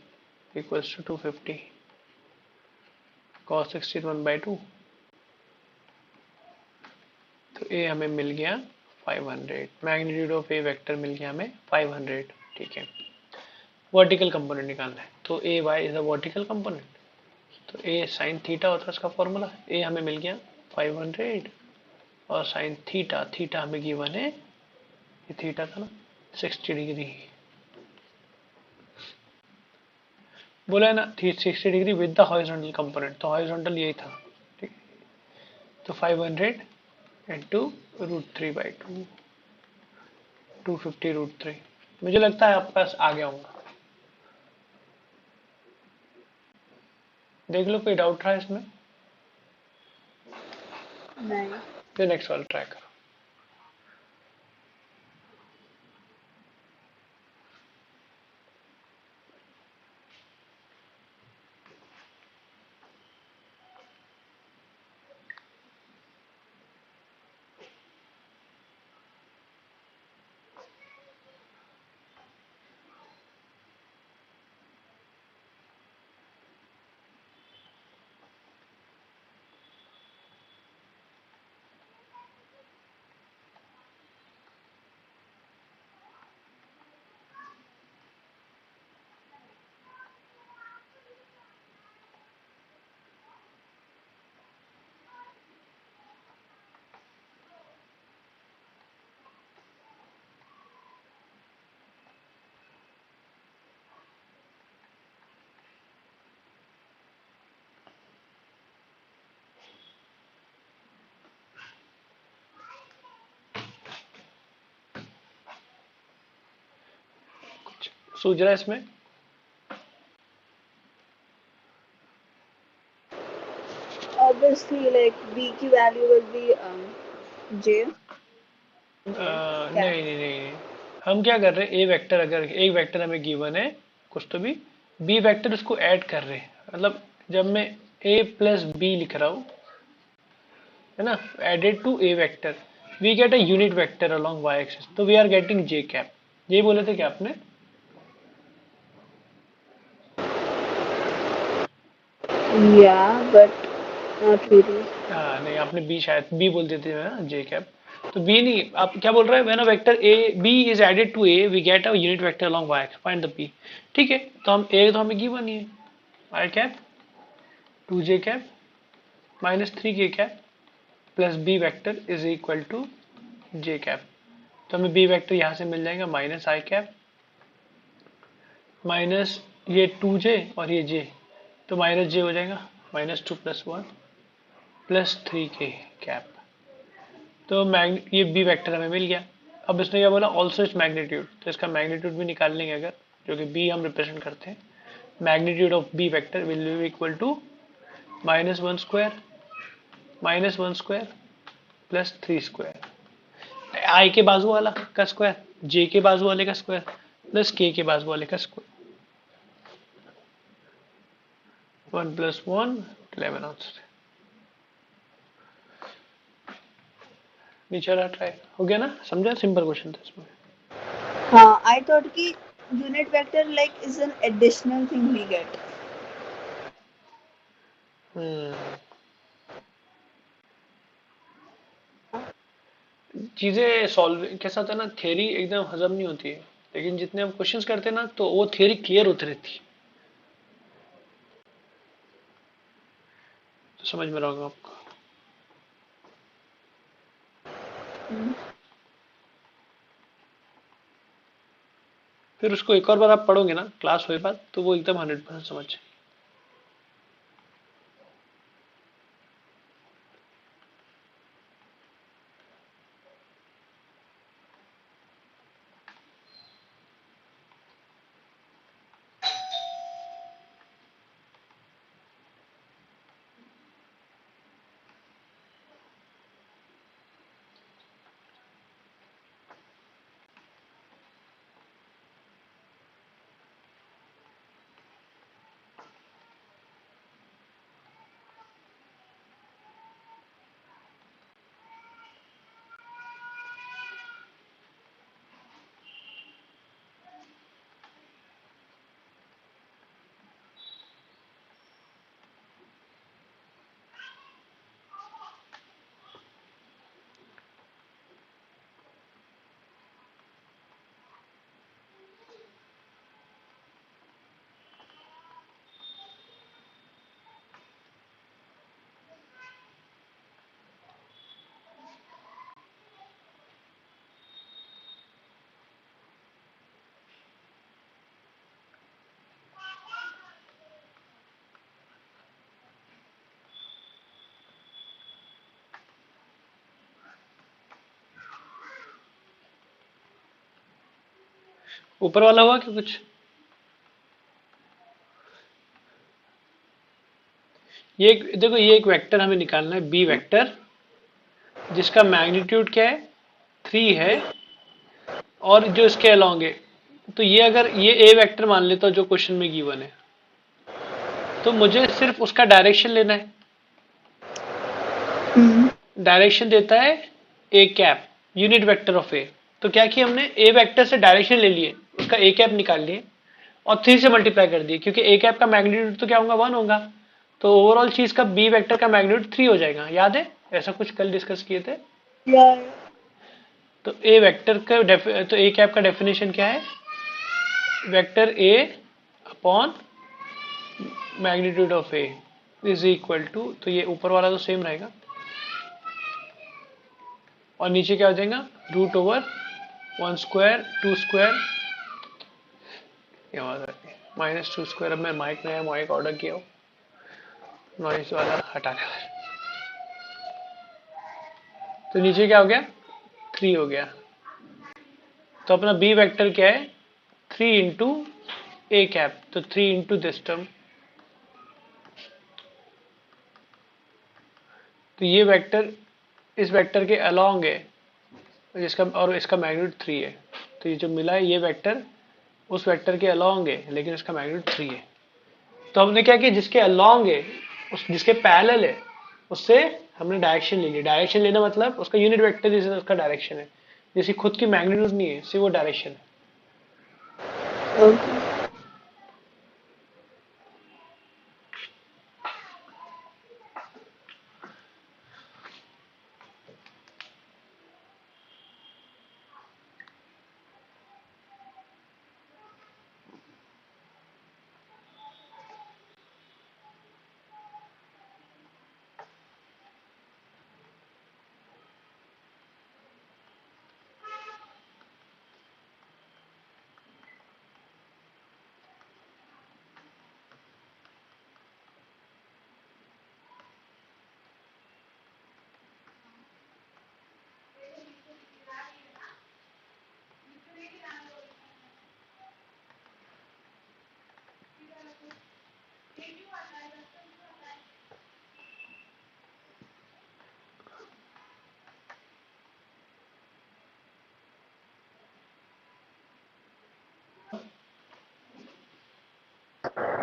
equals to 250, cos 60 1/2, तो ए हमें मिल गया 500। मैग्नीट्यूड ऑफ ए वेक्टर मिल गया हमें 500, ठीक है। वर्टिकल कंपोनेंट निकालना है, तो A Y is a vertical component, तो ए साइन थीटा होता है उसका फॉर्मूला। ए हमें मिल गया 500, और साइन थीटा, थीटा हमें गिवन है, ये थीटा था ना 60 डिग्री, बोला है ना 60 degree with the horizontal component, तो हॉरिजॉन्टल यही था, ठीक है। तो 500 इंटू √3/2, 250 √3। मुझे लगता है आपके पास आ गया होगा, देख लो कोई डाउट रहा है इसमें,
नहीं।
फिर नेक्स्ट वाला ट्राई करो। सूझ रहा है इसमें?
Obviously, like b की value will be j.
नहीं नहीं नहीं, हम क्या कर रहे हैं, ए वेक्टर, अगर एक वेक्टर हमें गिवन है कुछ तो भी, बी वेक्टर उसको ऐड कर रहे हैं, मतलब जब मैं ए प्लस बी लिख रहा हूँ, है ना, added to A vector, we get a unit vector along Y axis, तो we are getting J cap. ये बोले थे क्या आपने?
Yeah, but not really.
हाँ नहीं, आपने बी, शायद बी बोल देते हैं जे कैप, तो बी नहीं, आप क्या बोल रहे हैं, when a vector A B is added to A we get a unit vector along Y axis, find the B. ठीक है, तो हम ए तो हमें गिवन ही है, I cap 2j cap -3k cap plus B vector is equal to J cap, तो हमें बी वेक्टर यहाँ से मिल जाएगा -i कैप माइनस ये 2j और ये j, तो -j हो जाएगा, -2 + 1 + 3k कैप, तो ये बी वेक्टर हमें मिल गया। अब इसने क्या बोला, ऑल्सो इट्स मैग्नीट्यूड, तो इसका मैग्नीट्यूड भी निकाल लेंगे अगर, जो कि बी हम रिप्रेजेंट करते हैं, magnitude of B vector will be equal to -1 square plus 3 square, I के बाजू वाला का स्क्वायर, जे के बाजू वाले का स्क्वायर, प्लस के बाजू वाले का स्क्वायर, 1 + 1 11 आंसर। नीचे वाला ट्राई हो गया ना, समझा, सिंपल क्वेश्चन था इसमें।
हाँ, I thought कि unit vector like is an additional thing we get.
चीजें सॉल्व कैसा होता है ना, थियरी एकदम हजम नहीं होती है, लेकिन जितने हम क्वेश्चंस करते हैं ना, तो वो थियरी क्लियर होती रहती है, तो समझ में रहोगे आपको।
हम्म।
फिर उसको एक और बार आप पढ़ोगे ना क्लास हुए बाद, तो वो एकदम 100% समझ। ऊपर वाला हुआ कि कुछ? देखो, ये एक वेक्टर हमें निकालना है, बी वेक्टर, जिसका मैग्नीट्यूड क्या है, 3 है, और जो इसके अलोंग है। तो ये अगर ये ए वेक्टर मान लेता हूं जो क्वेश्चन में गिवन है, तो मुझे सिर्फ उसका डायरेक्शन लेना है।
हम्म।
डायरेक्शन देता है A cap, unit vector of ए। तो क्या किया हमने, ए वेक्टर से डायरेक्शन ले लिए, उसका ए कैप निकाल लिए और 3 से मल्टीप्लाई कर दिए, क्योंकि ए कैप का मैग्नीट्यूड तो क्या होगा, 1 होगा। तो ओवरऑल चीज का बी वेक्टर का मैग्नीट्यूड 3 हो जाएगा। याद है, ऐसा कुछ कल डिस्कस किए थे।
यार।
तो ए वेक्टर का तो ए कैप का डेफिनेशन क्या है, vector A upon magnitude of A is equal to, तो ये ऊपर वाला तो सेम रहेगा और नीचे क्या हो जाएगा, root over 1 square 2 square, -2 square. अब मैं माइक नया माइक ऑर्डर किया हो, नॉइस वाला हटाने वाला। तो नीचे क्या हो गया, 3 हो गया। तो अपना बी वेक्टर क्या है, 3 इंटू ए कैप, तो 3 इंटू दिस टर्म। तो ये वेक्टर इस वेक्टर के अलोंग है, जिसका और इसका मैग्नीट्यूड 3 है। तो ये जो मिला है, ये वेक्टर उस वेक्टर के अलोंग है, लेकिन इसका मैग्नीट्यूड 3 है। तो हमने क्या किया, जिसके अलोंग है, उस जिसके पैरेलल है, उससे हमने डायरेक्शन ले लिया। डायरेक्शन लेना मतलब उसका यूनिट वेक्टर जैसे उसका डायरेक्शन है, जैसे खुद की मैग्नीट्यूड नहीं है, सिर्फ वो डायरेक्शन है।
ओके।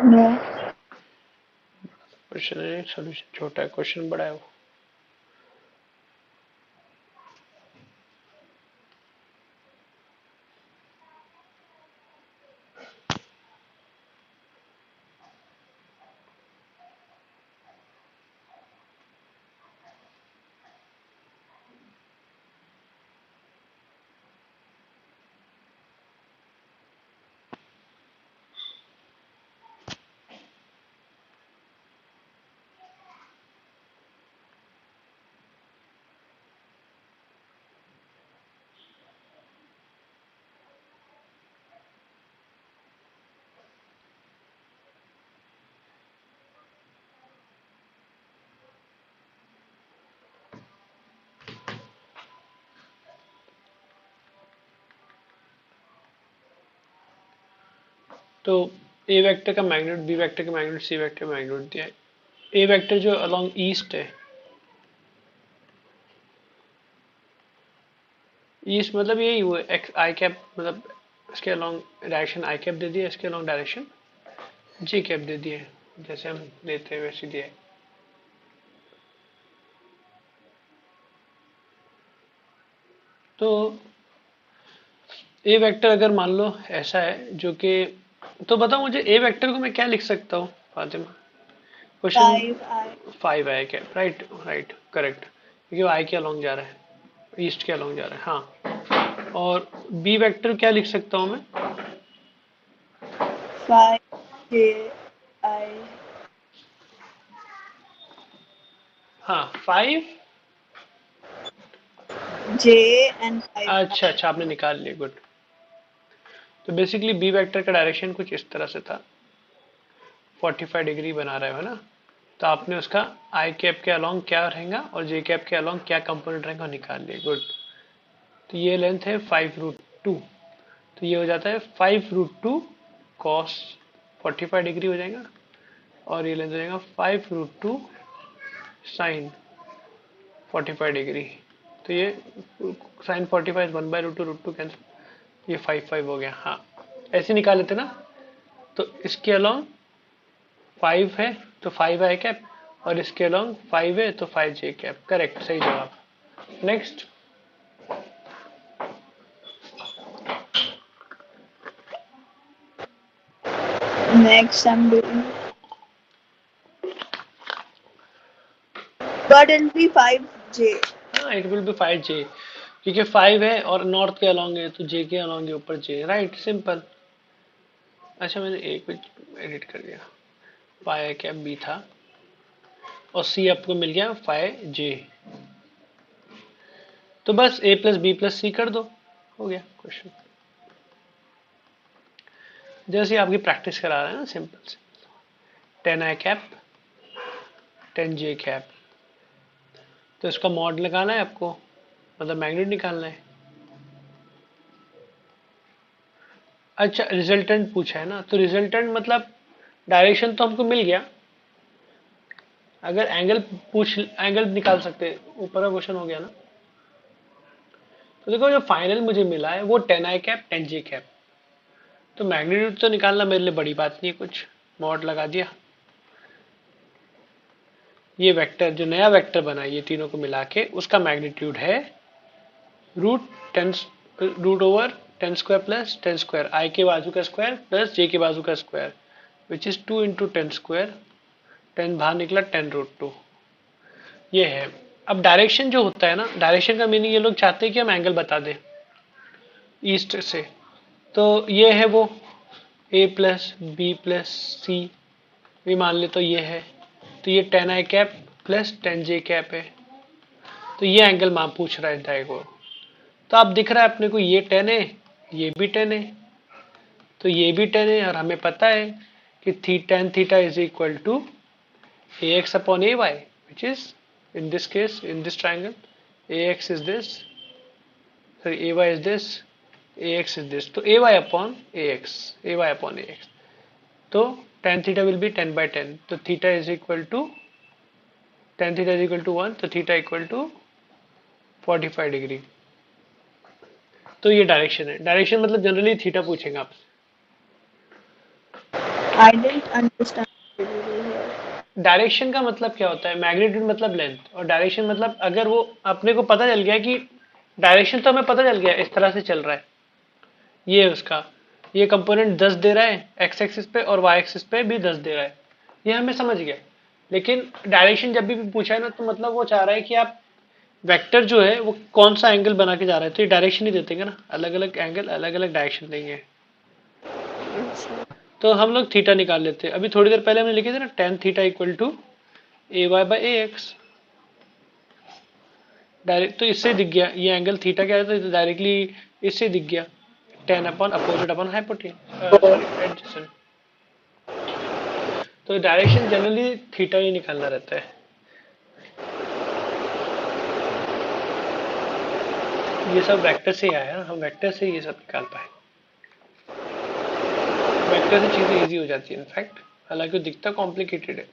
नो।
क्वेश्चन है, सोल्यूशन छोटा है, क्वेश्चन बड़ा है वो। तो ए वेक्टर का मैग्नीट्यूड, बी वेक्टर का मैग्नीट्यूड, सी वेक्टर का मैग्नीट्यूड दिया है। ए वेक्टर जो अलोंग ईस्ट है, ईस्ट मतलब यही हुआ एक्स आई कैप, मतलब इसके अलोंग डायरेक्शन आई कैप दे दिया, इसके अलोंग डायरेक्शन जी कैप दे दिया है, जैसे हम लेते हैं वैसे दिया है। तो ए वेक्टर अगर मान लो ऐसा है जो कि, तो बताओ मुझे ए वेक्टर को मैं क्या लिख सकता हूँ फातिमा? क्वेश्चन
5i
5 आई कैप, राइट राइट करेक्ट, क्योंकि वो आई के अलोंग जा रहा है, ईस्ट के अलोंग जा रहा है। हाँ, और बी वेक्टर क्या लिख सकता हूँ मैं?
5ji
हाँ 5,
j and 5i।
अच्छा अच्छा आपने निकाल लिया, गुड। तो बेसिकली बी वेक्टर का डायरेक्शन कुछ इस तरह से था, 45 डिग्री बना रहे हो ना, तो आपने उसका आई कैप के अलोंग क्या रहेगा और जे कैप के अलोंग क्या कंपोनेंट रहेगा निकाल लिया, गुड। तो ये लेंथ है 5√2, तो ये हो जाता है 5√2 कॉस 45 डिग्री हो जाएगा, और ये लेंथ हो जाएगा 5√2 साइन 45 डिग्री। तो ये साइन 45 1/√2 कैंसिल, ये 5 हो गया। हाँ ऐसे निकाल लेते ना, तो इसके अलोंग 5 है तो 5 आई कैप, और इसके अलोंग 5 है तो 5 जे कैप, करेक्ट, सही जवाब। Next,
Next I'm doing, but it'll be 5j।
हाँ इट विल बी 5 जे, क्योंकि 5 है और नॉर्थ के अलोंग है, तो जे के अलोंग है ऊपर जे, राइट सिंपल। अच्छा मैंने एक कुछ एडिट कर दिया, पाई कैप बी था और सी आपको मिल गया 5j, तो बस a प्लस बी प्लस सी कर दो, हो गया क्वेश्चन। जैसे आपकी प्रैक्टिस करा रहे हैं ना, सिंपल से 10 आई कैप 10 जे कैप, तो इसका मॉड लगाना है आपको, मतलब मैग्नीट्यूड निकालना है। अच्छा रिजल्टेंट पूछा है ना, तो रिजल्टेंट मतलब डायरेक्शन तो हमको मिल गया, अगर एंगल पूछ, एंगल निकाल सकते, ऊपर का क्वेश्चन हो गया ना। तो देखो जो फाइनल मुझे मिला है वो 10 आई कैप 10 जे कैप, तो मैग्नीट्यूड तो निकालना मेरे लिए बड़ी बात नहीं है, कुछ मॉड लगा दिया। ये वेक्टर जो नया वेक्टर बना है ये तीनों को मिला के उसका मैग्नीट्यूड है √10 √10² प्लस 10² आई के बाजू का स्क्वायर प्लस जे के बाजू का स्क्वायर, विच इज 2 × 10², 10 बाहर निकला 10√2, ये है। अब डायरेक्शन जो होता है ना, डायरेक्शन का मीनिंग ये लोग चाहते हैं कि हम एंगल बता दें ईस्ट से, तो ये है वो a प्लस बी प्लस सी भी मान ले, तो ये है, तो ये 10 आई कैप प्लस 10 जे कैप है, तो ये एंगल मां पूछ रहा है डायगो। तो आप दिख रहा है अपने को ये 10 है, ये भी 10 है, तो ये भी 10 है, और हमें पता है कि tan theta is equal to ax upon ay, which is in this case in this triangle ax is this, sorry ay is this, ax is this, तो ay अपॉन ax, तो tan थीटा विल बी 10/10, तो theta is equal to tan theta is equal to 1, तो theta equal to 45 degree. तो ये direction है, direction मतलब generally theta पूछेंगे आपसे।
I didn't understand here।
Direction का मतलब क्या होता है, मैग्नीट्यूड मतलब लेंथ, और डायरेक्शन मतलब अगर वो अपने को पता चल गया कि डायरेक्शन तो हमें पता चल गया इस तरह से चल रहा है, ये उसका ये कंपोनेंट 10 दे रहा है एक्स एक्सिस पे और वाई एक्सिस पे भी 10 दे रहा है, ये हमें समझ गया। लेकिन डायरेक्शन जब भी पूछा है ना, तो मतलब वो चाह रहा है कि आप वेक्टर जो है वो कौन सा एंगल बना के जा रहा है, तो ये डायरेक्शन ही देते हैं ना, अलग अलग एंगल अलग अलग डायरेक्शन देंगे। तो हम लोग थीटा निकाल लेते हैं, अभी थोड़ी देर पहले हमने लिखे थे ना tan theta equal to ay/ax, direct तो इससे दिख गया ये एंगल थीटा क्या है, तो डायरेक्टली इससे दिख गया, tan upon opposite upon hypotenuse, sorry adjacent. तो डायरेक्शन जनरली थीटा ही निकालना रहता है। ये सब वेक्टर से ही आया, हम वेक्टर से ये सब निकाल पाए। वेक्टर से चीजें इजी हो जाती है इनफैक्ट, हालांकि वो दिखता कॉम्प्लिकेटेड है।